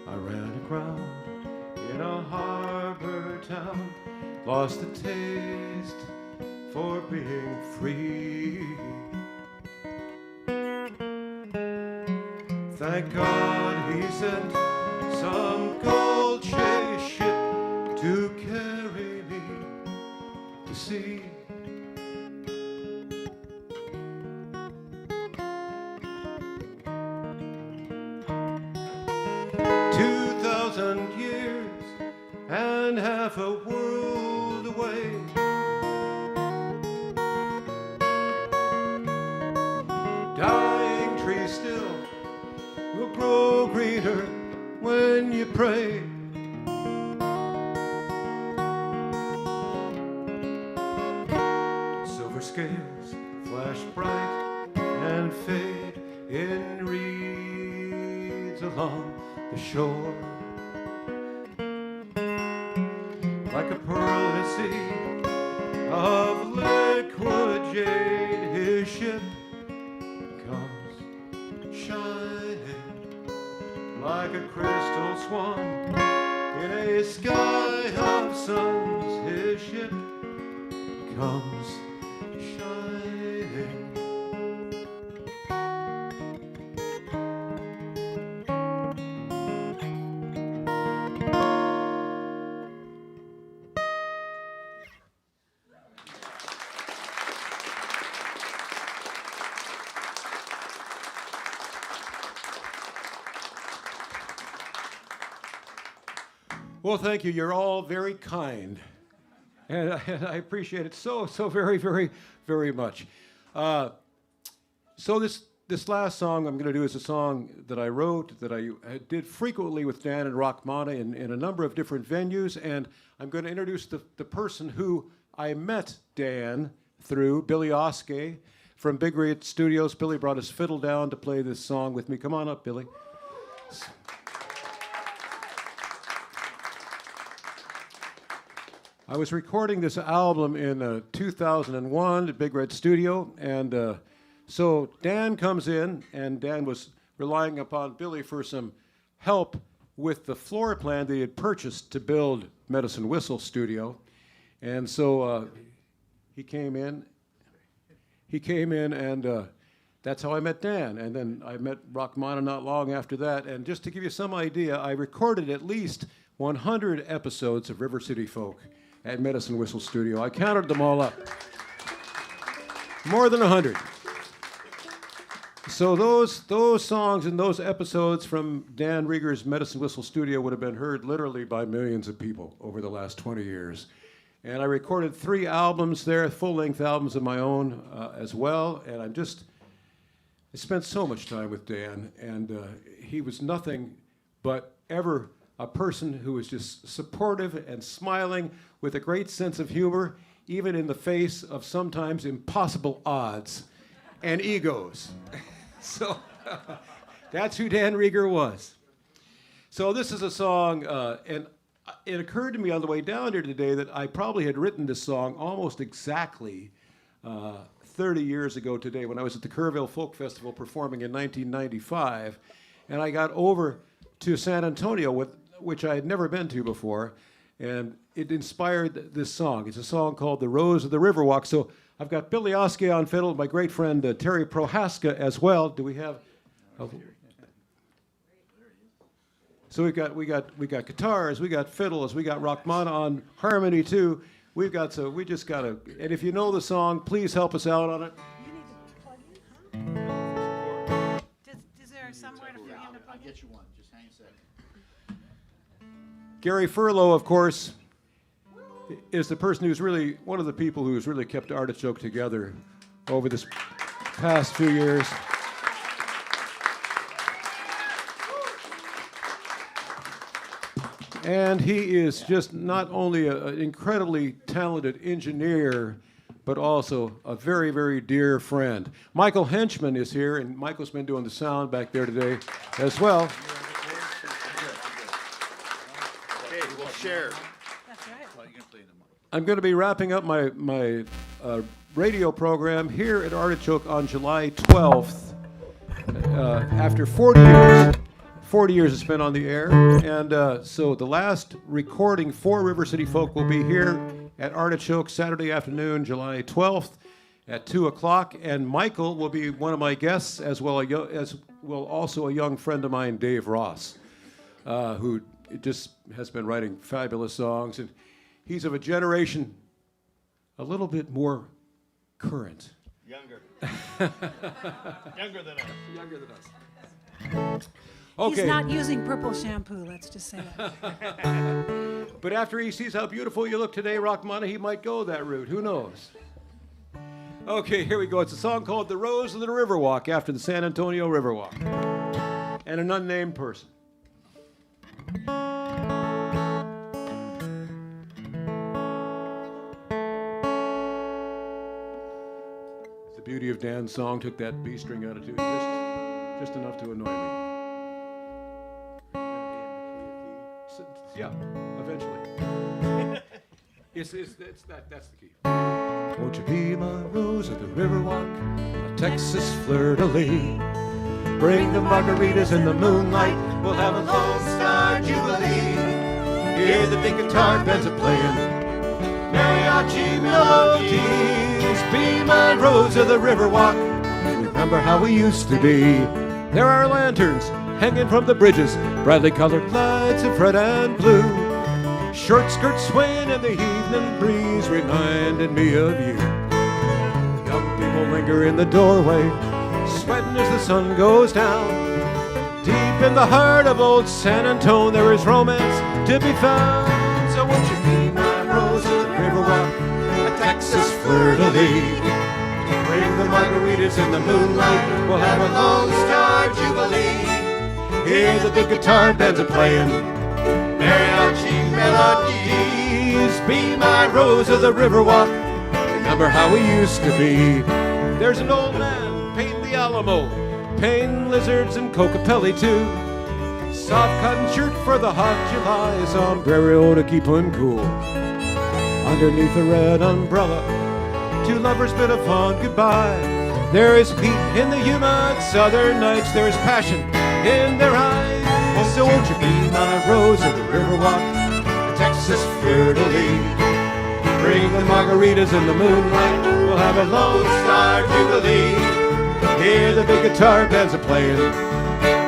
I ran aground in a harbor town, lost the taste for being free. Thank God he sent some gold chase ship to carry me to sea. Years and half a world away. Dying trees still will grow greener when you pray. Silver scales flash bright and fade in reeds along the shore. Like a pearly sea of liquid jade, his ship comes shining like a crystal swan in a sky of suns. His ship comes shining. Well, thank you. You're all very kind. And I appreciate it so very, very, very much. So this last song I'm going to do is a song that I wrote, that I did frequently with Dan and Rahmana in a number of different venues. And I'm going to introduce the person who I met Dan through, Billy Oskey from Big Red Studios. Billy brought his fiddle down to play this song with me. Come on up, Billy. I was recording this album in 2001 at Big Red Studio, and so Dan comes in, and Dan was relying upon Billy for some help with the floor plan that he had purchased to build Medicine Whistle Studio. And so he came in, and that's how I met Dan. And then I met Rahmana not long after that. And just to give you some idea, I recorded at least 100 episodes of River City Folk at Medicine Whistle Studio. I counted them all up. More than 100. So those songs and those episodes from Dan Rhiger's Medicine Whistle Studio would have been heard literally by millions of people over the last 20 years. And I recorded 3 albums there, full-length albums of my own as well. And I spent so much time with Dan, and he was nothing but ever a person who was just supportive and smiling with a great sense of humor, even in the face of sometimes impossible odds and egos. So that's who Dan Rhiger was. So this is a song, and it occurred to me on the way down here today that I probably had written this song almost exactly 30 years ago today when I was at the Kerrville Folk Festival performing in 1995. And I got over to San Antonio, which I had never been to before, and it inspired this song. It's a song called The Rose of the Riverwalk. So I've got Billy Oskey on fiddle, my great friend Terry Prohaska as well. Do we have? So we got guitars, we got fiddles, we got Rahmana on harmony too. We just got to. And if you know the song, please help us out on it. You need to plug in, Is there somewhere for him to plug I'll get you one. Just hang a second. Gary Furlow, of course, is the person who's really one of the people who's really kept Artichoke together over this past few years. And he is just not only an incredibly talented engineer, but also a very, very dear friend. Michael Henchman is here, and Michael's been doing the sound back there today as well. Okay, we'll share. That's right. I'm going to be wrapping up my radio program here at Artichoke on July 12th, after 40 years. 40 years it's been on the air, and so the last recording for River City Folk will be here at Artichoke Saturday afternoon, July 12th at 2 o'clock, and Michael will be one of my guests, as well as also a young friend of mine, Dave Ross, who just has been writing fabulous songs, and he's of a generation a little bit more current. Younger. Younger than us. Younger than us. Okay. He's not using purple shampoo, let's just say that. But after he sees how beautiful you look today, Rahmana, he might go that route. Who knows? Okay, here we go. It's a song called The Rose of the Riverwalk, after the San Antonio Riverwalk. And an unnamed person. The beauty of Dan's song took that B string out of tune, just enough to annoy me. Yeah, eventually. That's the key. Won't you be my rose at the Riverwalk, a Texas fleur-de-lis? Bring the margaritas in the moonlight, we'll have a Lone Star Jubilee. Hear the big guitar bands are playing mariachi melodies. Be my rose of the Riverwalk, remember how we used to be. There are lanterns hanging from the bridges, brightly colored lights of red and blue. Short skirts swaying in the evening breeze, reminding me of you. Young people linger in the doorway, sweating as the sun goes down. Deep in the heart of old San Antone, there is romance to be found. So won't you be my rose at the Riverwalk, a Texas fleur-de-lis? Bring the margaritas in the moonlight, we'll have a Lone Star Jubilee. Hear the big guitar bands a-playing mariachi melodies. Be my rose of the Riverwalk, remember how we used to be. There's an old man painting the Alamo, painting lizards and Cocopelli too. Soft cotton shirt for the hot July, sombrero to keep him cool. Underneath a red umbrella, two lovers bid a fond goodbye. There is heat in the humid southern nights, there is passion in their eyes. So won't you be my rose of the Riverwalk, a Texas fleur-de-lis? Bring the margaritas in the moonlight, we'll have a Lone Star Jubilee. Hear the big guitar bands a-playing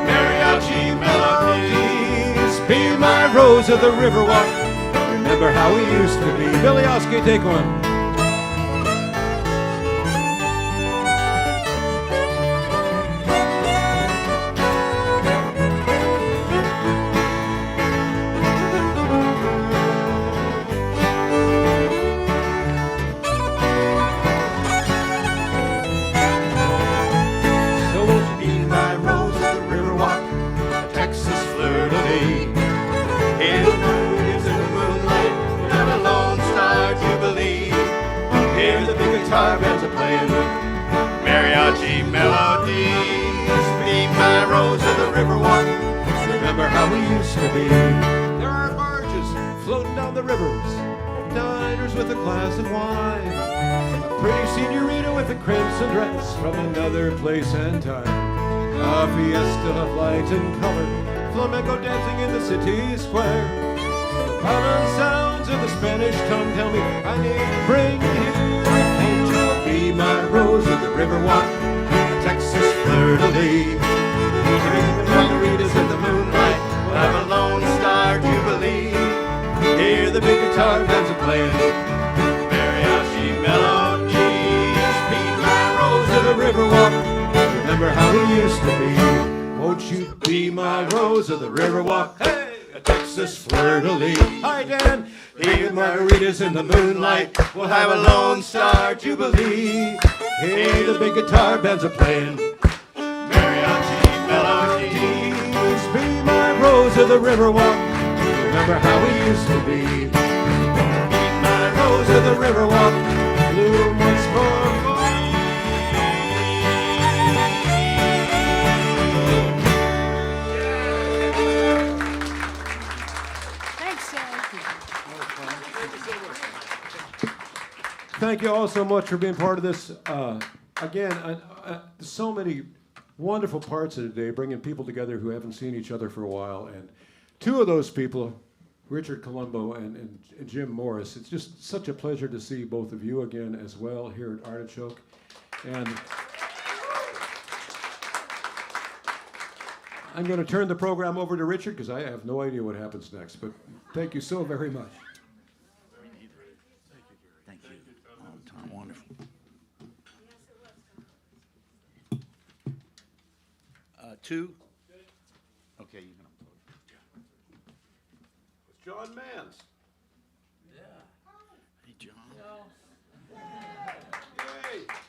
mariachi melodies. Be my rose of the Riverwalk, remember how we used to be. Billy Oskey, take one. Guitar bands are playing mariachi melodies. Be my rose of the Riverwalk, remember how we used to be. There are barges floating down the rivers, diners with a glass of wine, a pretty senorita with a crimson dress from another place and time. A fiesta of light and color, flamenco dancing in the city square. The violin sounds of the Spanish tongue tell me I need to bring you here. Be my rose of the Riverwalk, a Texas fleur-de-lis. Drink the margaritas in the moonlight, we'll have a Lone Star Jubilee. Hear the big guitar bands a-playing mariachi melodies. Be my rose of the Riverwalk, remember how we used to be. Won't you be my rose of the Riverwalk, hey, a Texas fleur-de-lis. Hi, Dan. Hear margaritas in the moonlight, we'll have a Lone Star Jubilee. Hear the big guitar bands a-playing mariachi melodies. Be my rose of the Riverwalk, remember how we used to be. Be my rose of the Riverwalk, bloom once more. Thank you all so much for being part of this. Again, so many wonderful parts of the day, bringing people together who haven't seen each other for a while. And two of those people, Richard Colombo and Jim Morris, it's just such a pleasure to see both of you again as well here at Artichoke. And I'm going to turn the program over to Richard because I have no idea what happens next. But thank you so very much. Wonderful. Two. Okay, you can. It's John Mans. Hey, John.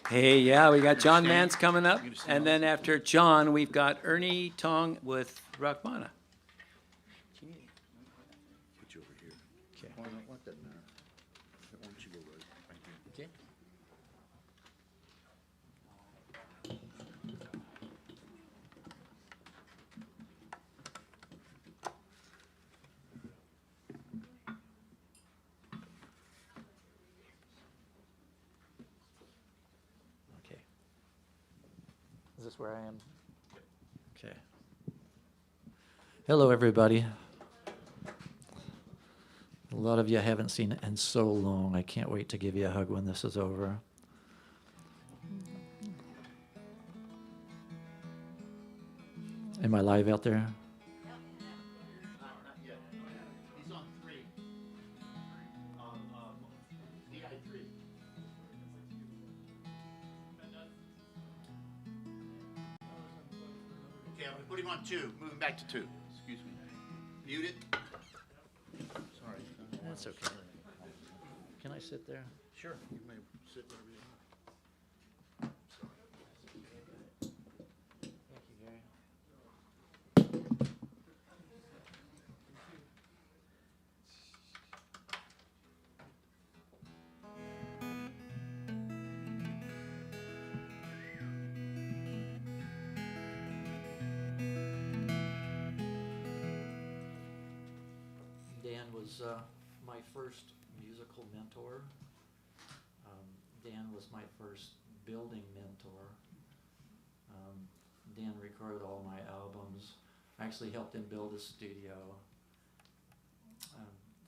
Hey, yeah, we got John Mans coming up, and then after John, we've got Ernie Tong with Rahmana. Put you over here. Okay. Well, I don't want that now. Why don't you go right here? Okay. Okay. Is this where I am? Okay. Hello, everybody. A lot of you I haven't seen in so long. I can't wait to give you a hug when this is over. Am I live out there? He's on 3. DI 3. Okay, I'm gonna put him on 2. Moving back to 2. Excuse me. Mute it. Sorry. That's okay. Can I sit there? Sure. You may sit wherever you want. Thank you, Gary. Dan was my first musical mentor. Dan was my first building mentor. Dan recorded all my albums. I actually helped him build a studio.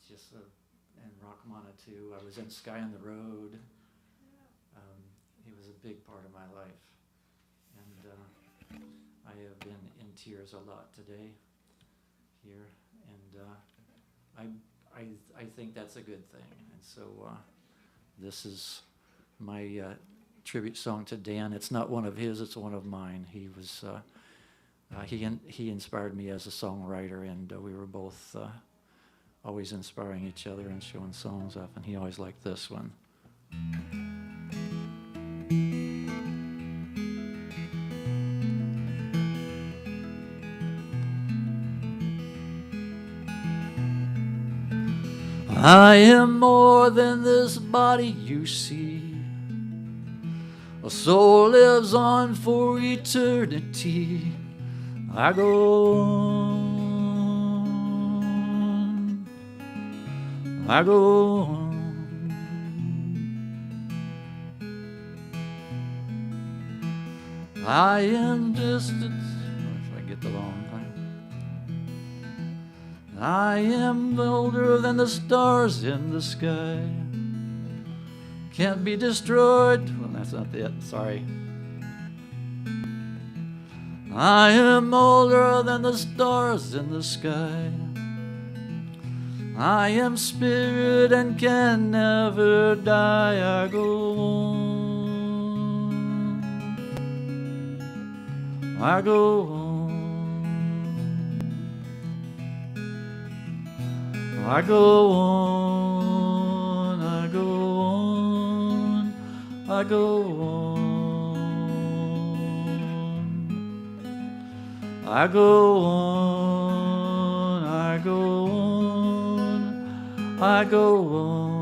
And Rahmana too. I was in Sky on the Road. He was a big part of my life. And I have been in tears a lot today here. And I think that's a good thing. And so this is my tribute song to Dan. It's not one of his, it's one of mine. He was he inspired me as a songwriter, and we were both always inspiring each other and showing songs off, and he always liked this one. I am more than this body you see. A soul lives on for eternity. I go on. I go on. I am distant. If I get the wrong time. I am older than the stars in the sky. Can't be destroyed. Well, that's not it. Sorry. I am older than the stars in the sky. I am spirit and can never die. I go on. I go on. I go on, I go on, I go on. I go on, I go on, I go on.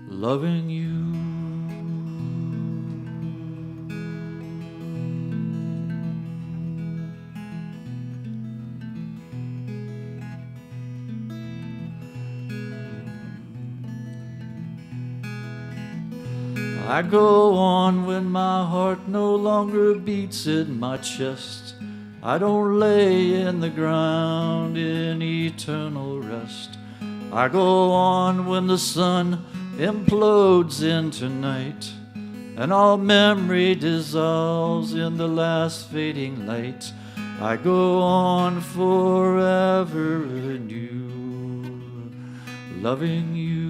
Loving you. I go on when my heart no longer beats in my chest. I don't lay in the ground in eternal rest. I go on when the sun implodes into night, and all memory dissolves in the last fading light. I go on forever anew, loving you.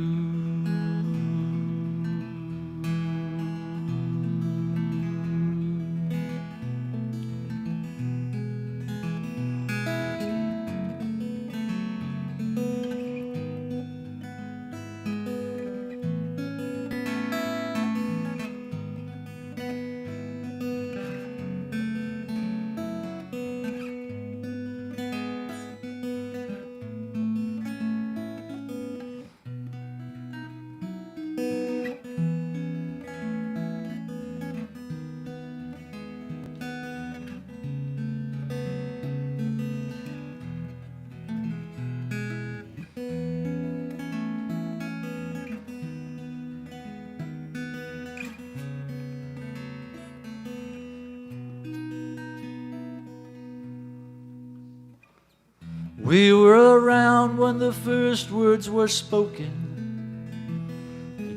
We were around when the first words were spoken.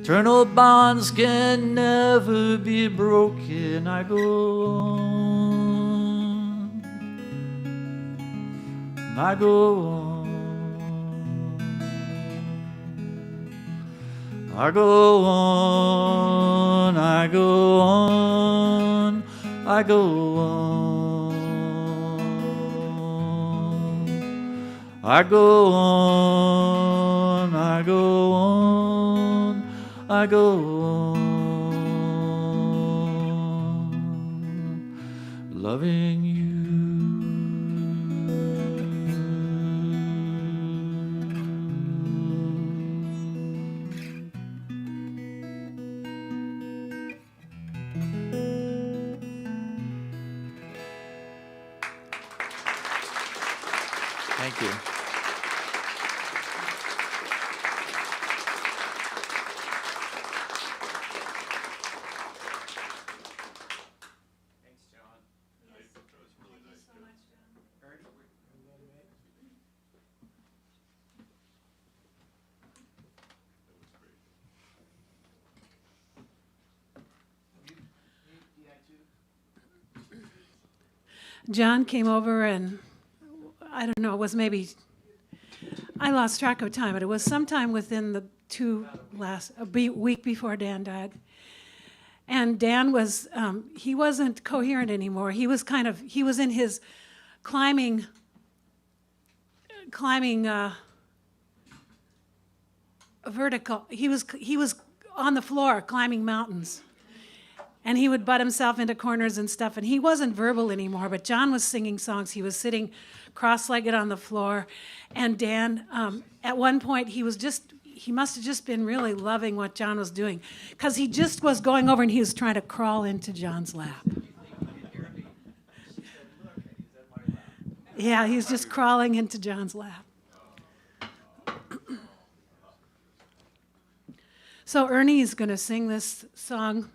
Eternal bonds can never be broken. I go on. I go on. I go on. I go on. I go on. I go on, I go on, I go on, loving you. Thank you. Thanks, John. John came over and I don't know, it was maybe, I lost track of time, but it was sometime within the week before Dan died. And Dan was, he wasn't coherent anymore. He was in his climbing vertical. He was on the floor climbing mountains. And he would butt himself into corners and stuff. And he wasn't verbal anymore, but John was singing songs. He was sitting cross-legged on the floor. And Dan, at one point, he must have just been really loving what John was doing. Because he just was going over and he was trying to crawl into John's lap. Yeah, he was just crawling into John's lap. So Ernie is going to sing this song,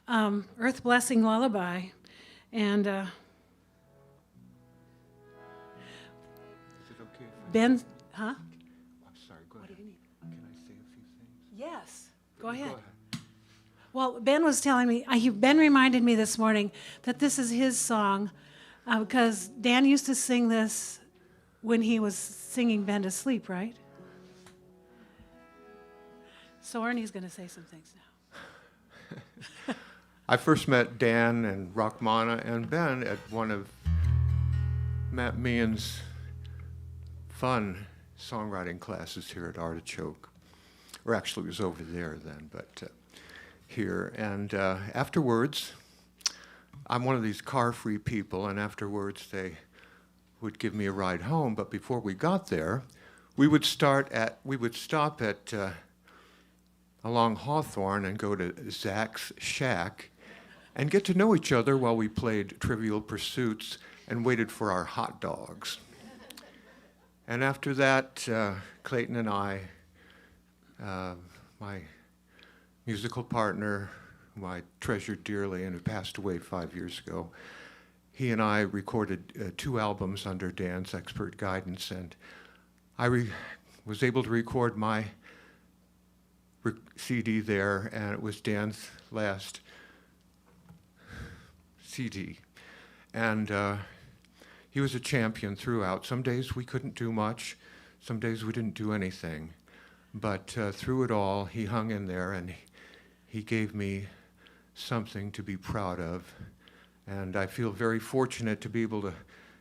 Earth Blessing Lullaby, and Is it okay if Ben, huh? I'm sorry, go ahead. Can I say a few things? Yes, go ahead. Well, Ben was telling me, Ben reminded me this morning that this is his song, because Dan used to sing this when he was singing Ben to sleep, right? So Ernie's going to say some things now. I first met Dan and Rahmana and Ben at one of Matt Meehan's fun songwriting classes here at Artichoke. Or actually, it was over there then, but here. And afterwards, I'm one of these car-free people, and afterwards they would give me a ride home. But before we got there, we would stop at along Hawthorne and go to Zach's Shack and get to know each other while we played Trivial Pursuits and waited for our hot dogs. And after that, Clayton and I, my musical partner, who I treasured dearly and who passed away 5 years ago, he and I recorded 2 albums under Dan's expert guidance, and I was able to record my CD there, and it was Dan's last CD. And he was a champion throughout. Some days we couldn't do much, some days we didn't do anything. But through it all, he hung in there, and he gave me something to be proud of. And I feel very fortunate to be able to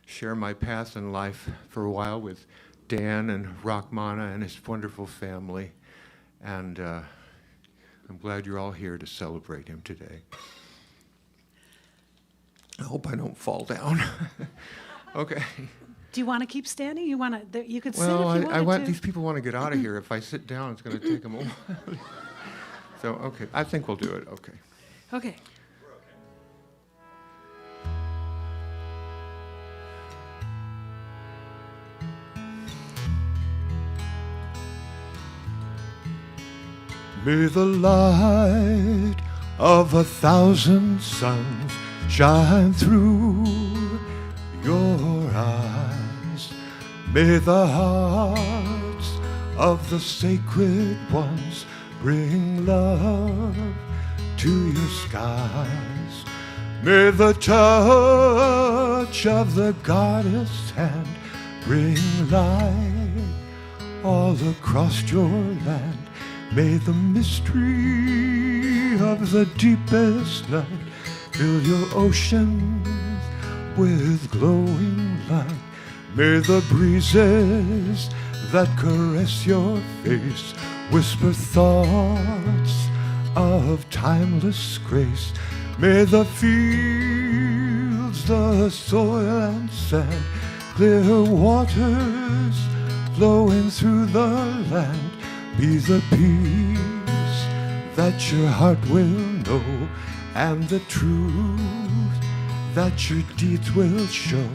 share my path in life for a while with Dan and Rahmana and his wonderful family. And I'm glad you're all here to celebrate him today. I hope I don't fall down. Okay. Do you want to keep standing? You want to? You could sit if you Well, wanted to. these people want to get out of here. If I sit down, it's going to take them a while. So, okay, I think we'll do it. Okay. Okay. May the light of 1,000 suns shine through your eyes. May the hearts of the sacred ones bring love to your skies. May the touch of the goddess hand bring light all across your land. May the mystery of the deepest night fill your oceans with glowing light. May the breezes that caress your face whisper thoughts of timeless grace. May the fields, the soil and sand, clear waters flowing through the land be the peace that your heart will know, and the truth that your deeds will show.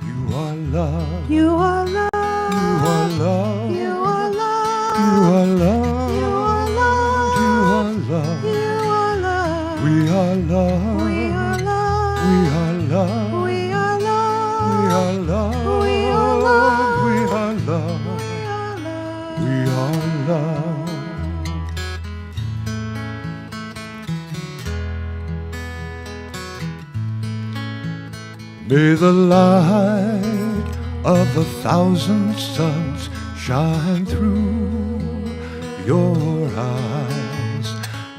You are love. You are love. You are love. You are love. You are love. You are love. You are love. You are love. We are love. We are love. We are love. We are love. We are love. We are love. We are love. We are love. May the light of 1,000 suns shine through your eyes.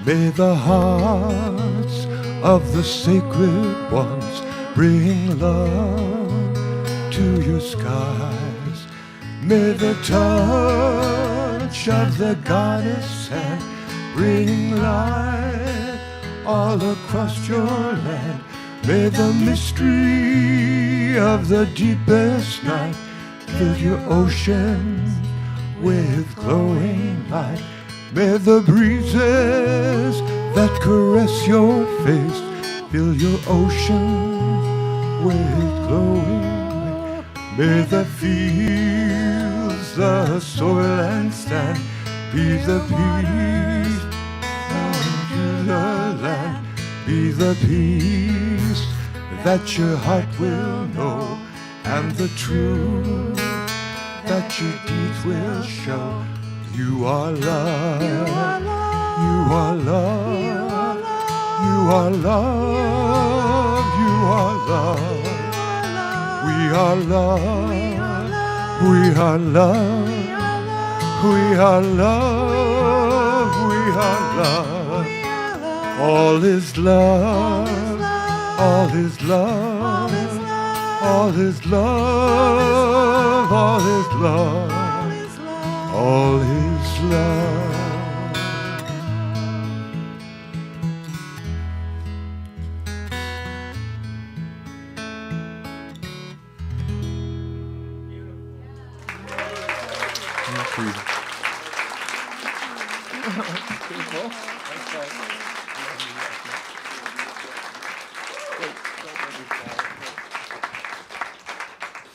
May the hearts of the sacred ones bring love to your skies. May the touch of the goddess hand bring light all across your land. May the mystery of the deepest night fill your ocean with glowing light. May the breezes that caress your face fill your ocean with glowing light. May the fields, the soil and sand be the peace to the land. Be the peace that your heart will know, and the truth that your deeds will show. You are love. You are love. You are love. You are love. You are love. We are love. We are love. We are love. We are love. All is love, all is love, all is love, all is love, all is love.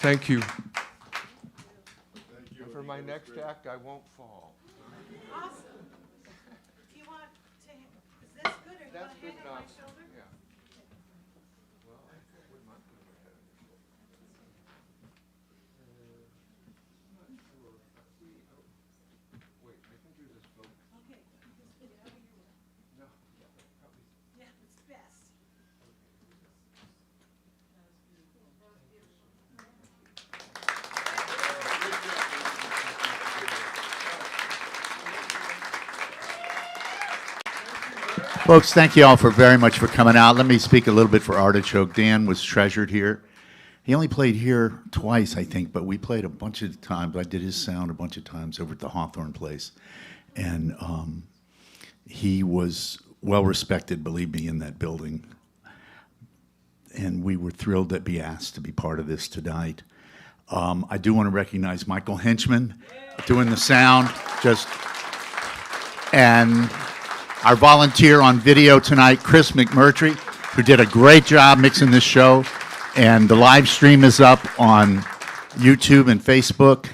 Thank you. For my next act, I won't fall. Awesome. Do you want to, is this good or do you want to hang on my shoulder? Yeah. Well, I wouldn't mind putting my head on your shoulder. Wait, I can do this both. Okay, just whatever you want. No, probably. Yeah, it's best. Folks, thank you all very much for coming out. Let me speak a little bit for Artichoke. Dan was treasured here. He only played here twice, I think, but we played a bunch of times. I did his sound a bunch of times over at the Hawthorne place. And he was well respected, believe me, in that building. And we were thrilled to be asked to be part of this tonight. I do want to recognize Michael Henchman doing the sound. And our volunteer on video tonight, Chris McMurtry, who did a great job mixing this show. And the live stream is up on YouTube and Facebook,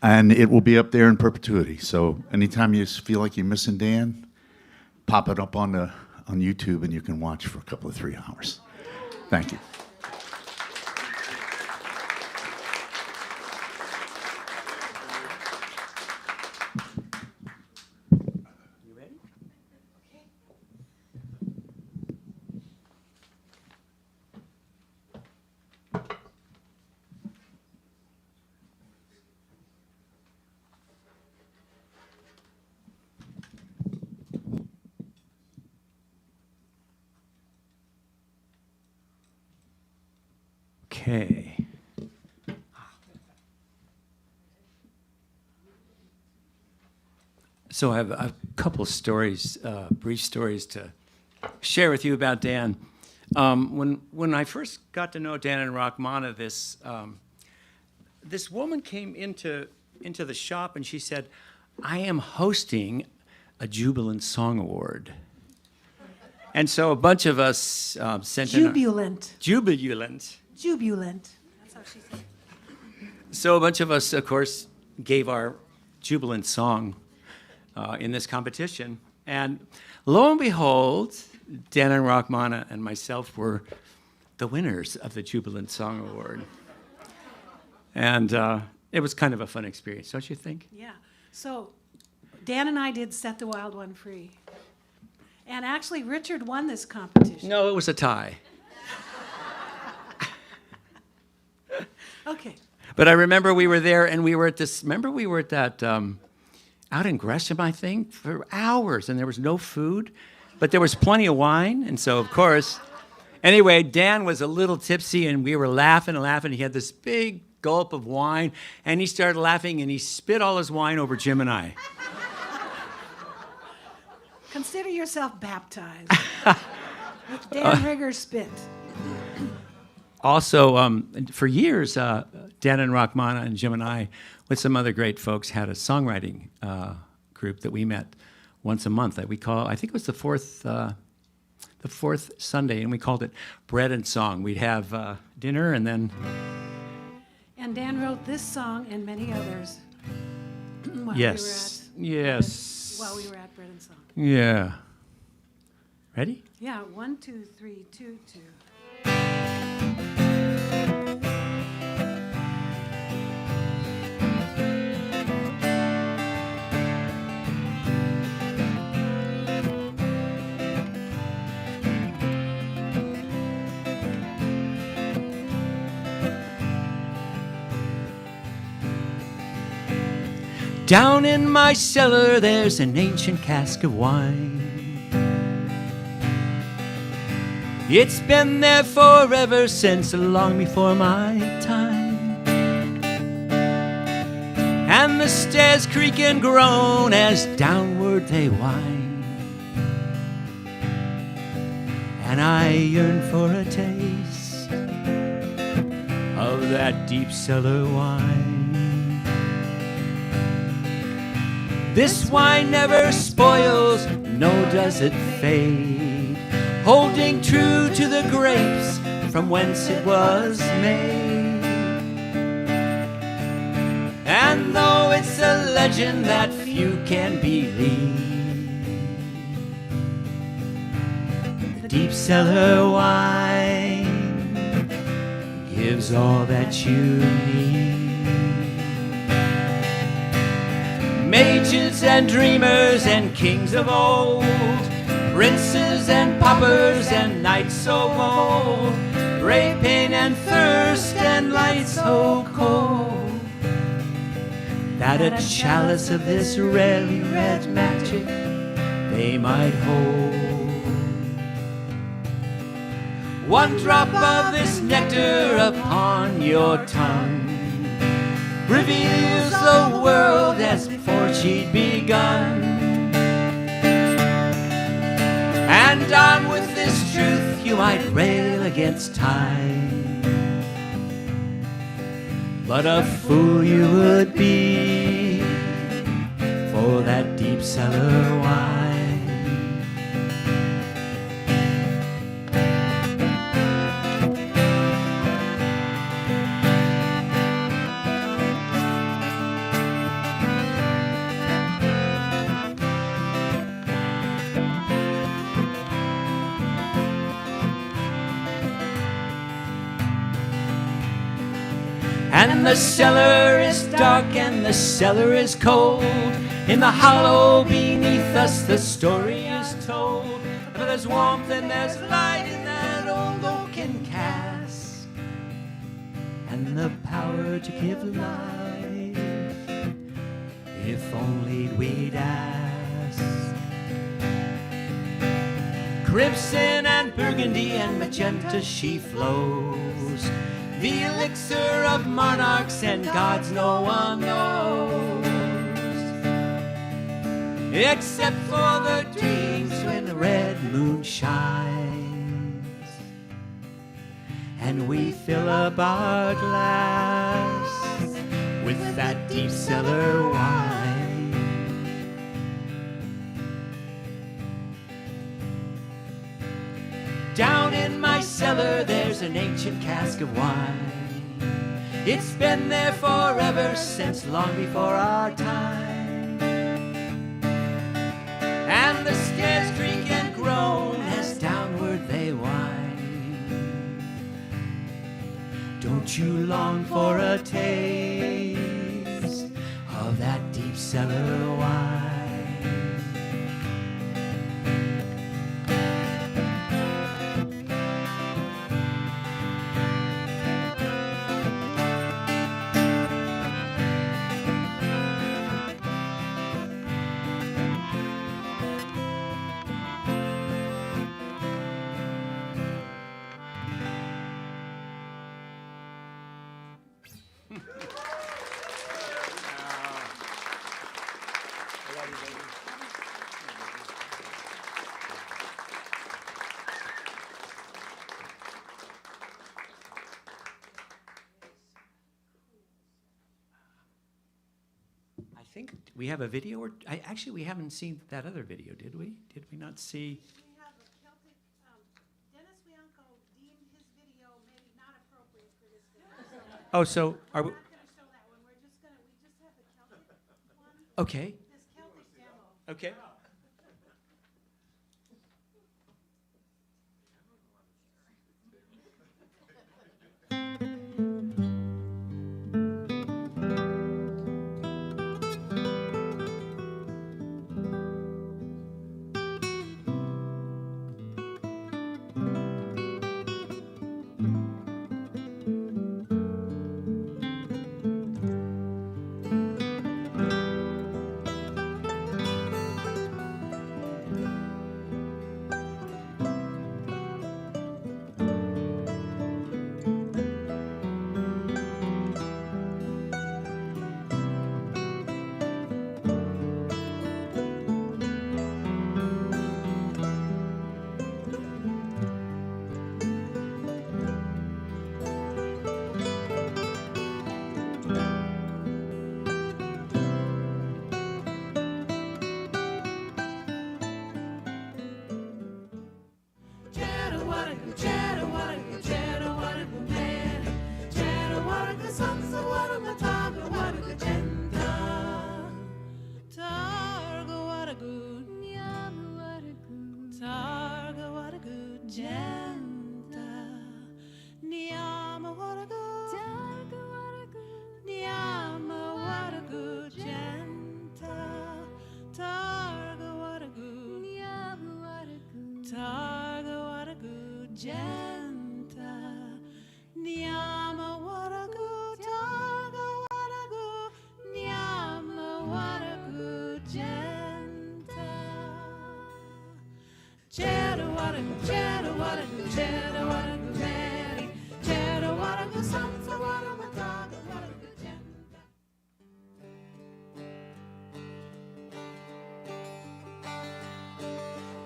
and it will be up there in perpetuity. So anytime you feel like you're missing Dan, pop it up on YouTube, and you can watch for a couple of 3 hours. Thank you. You ready? Okay. So I have a couple stories, brief stories to share with you about Dan. When I first got to know Dan and Rahmana, this woman came into the shop and she said, "I am hosting a Jubilant Song Award." And so a bunch of us sent in Jubilant. Jubilant. Jubilant. That's how she said it. So a bunch of us, of course, gave our Jubilant song in this competition. And lo and behold, Dan and Rahmana and myself were the winners of the Jubilant Song Award. And it was kind of a fun experience, don't you think? Yeah. So Dan and I did Set the Wild One Free. And actually, Richard won this competition. No, it was a tie. Okay. But I remember we were there and we were at that, out in Gresham, I think, for hours, and there was no food, but there was plenty of wine, and so, of course, anyway, Dan was a little tipsy, and we were laughing and laughing. He had this big gulp of wine, and he started laughing, and he spit all his wine over Jim and I. Consider yourself baptized with Dan Rhiger spit. Also, for years, Dan and Rahmana and Jim and I, with some other great folks, had a songwriting group that we met once a month that we call, I think it was the fourth Sunday, and we called it Bread and Song. We'd have dinner and then... And Dan wrote this song and many others while Yes. we were at Bread and Song. Yeah. Ready? Yeah, 1, 2, 3, 2, 2. Down in my cellar there's an ancient cask of wine. It's been there forever since long before my time. And the stairs creak and groan as downward they wind. And I yearn for a taste of that deep cellar wine. This wine never spoils, nor does it fade, holding true to the grapes from whence it was made. And though it's a legend that few can believe, the deep cellar wine gives all that you need. Mages and dreamers and kings of old, princes and paupers and knights so bold, brave pain and thirst and light so cold, that a chalice of this rarely red magic they might hold. One drop of this nectar upon your tongue reveals the world as before she'd begun. And armed with this truth, you might rail against time, but a fool you would be for that deep cellar wine. And the cellar is dark and the cellar is cold. In the hollow beneath us the story is told. But there's warmth and there's light in that old oaken cask, and the power to give life, if only we'd ask. Crimson and burgundy and magenta she flows, the elixir of monarchs and gods no one knows, except for the dreams when the red moon shines, and we fill up our glass with that deep cellar wine. Down in my cellar there's an ancient cask of wine. It's been there forever, since long before our time. And the stairs creak and groan as downward they wind. Don't you long for a taste of that deep cellar wine? I think we have a video, or actually we haven't seen that other video, did we? Did we not see? We have a Celtic, Dennis Bianco deemed his video maybe not appropriate for this video. Oh, so are we? We're not going to show that one. We just have the Celtic one. Okay. This Celtic demo. Okay.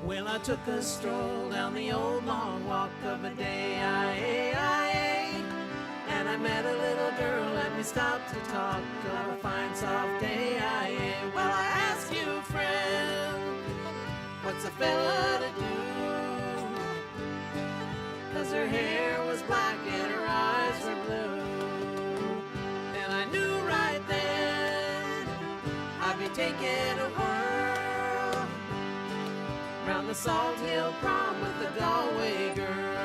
Well, I took a stroll down the old long walk of a day, and I met a little girl and we stopped to talk of a fine soft day, Well, I asked you, friend, what's a fella to do? 'Cause her hair was black and her eyes were blue. And I knew right then I'd be taking a whirl round the Salt Hill Prom with the Galway girl.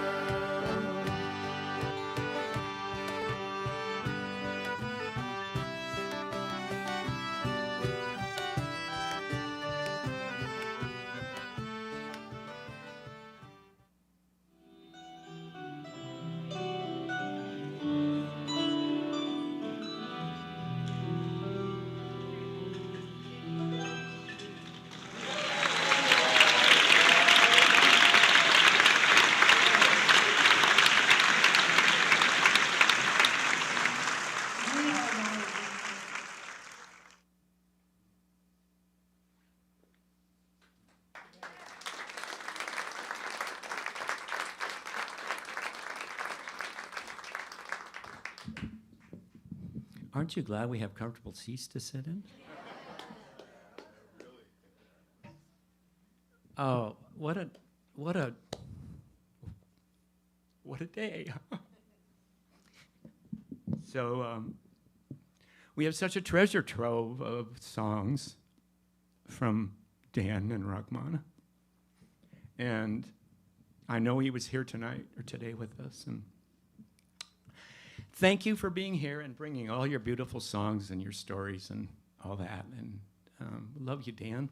Aren't you glad we have comfortable seats to sit in? Oh, what a day. So we have such a treasure trove of songs from Dan and Rahmana. And I know he was here tonight or today with us. And thank you for being here and bringing all your beautiful songs and your stories and all that. And love you, Dan.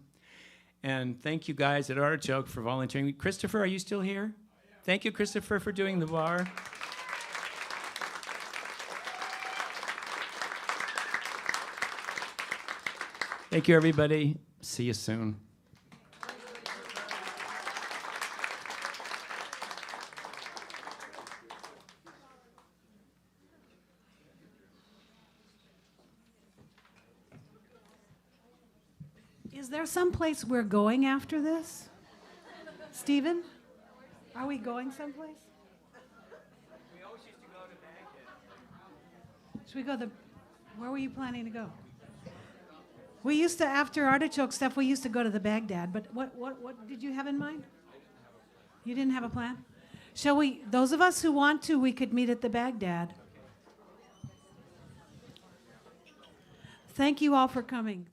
And thank you guys at Artichoke for volunteering. Christopher, are you still here? Thank you, Christopher, for doing the bar. Thank you, everybody. See you soon. Is there some place we're going after this? Stephen? Are we going someplace? We always used to go to Baghdad. Should we go where were you planning to go? We used to, after Artichoke stuff, we used to go to the Baghdad, but what did you have in mind? You didn't have a plan? Shall we, those of us who want to, we could meet at the Baghdad. Thank you all for coming.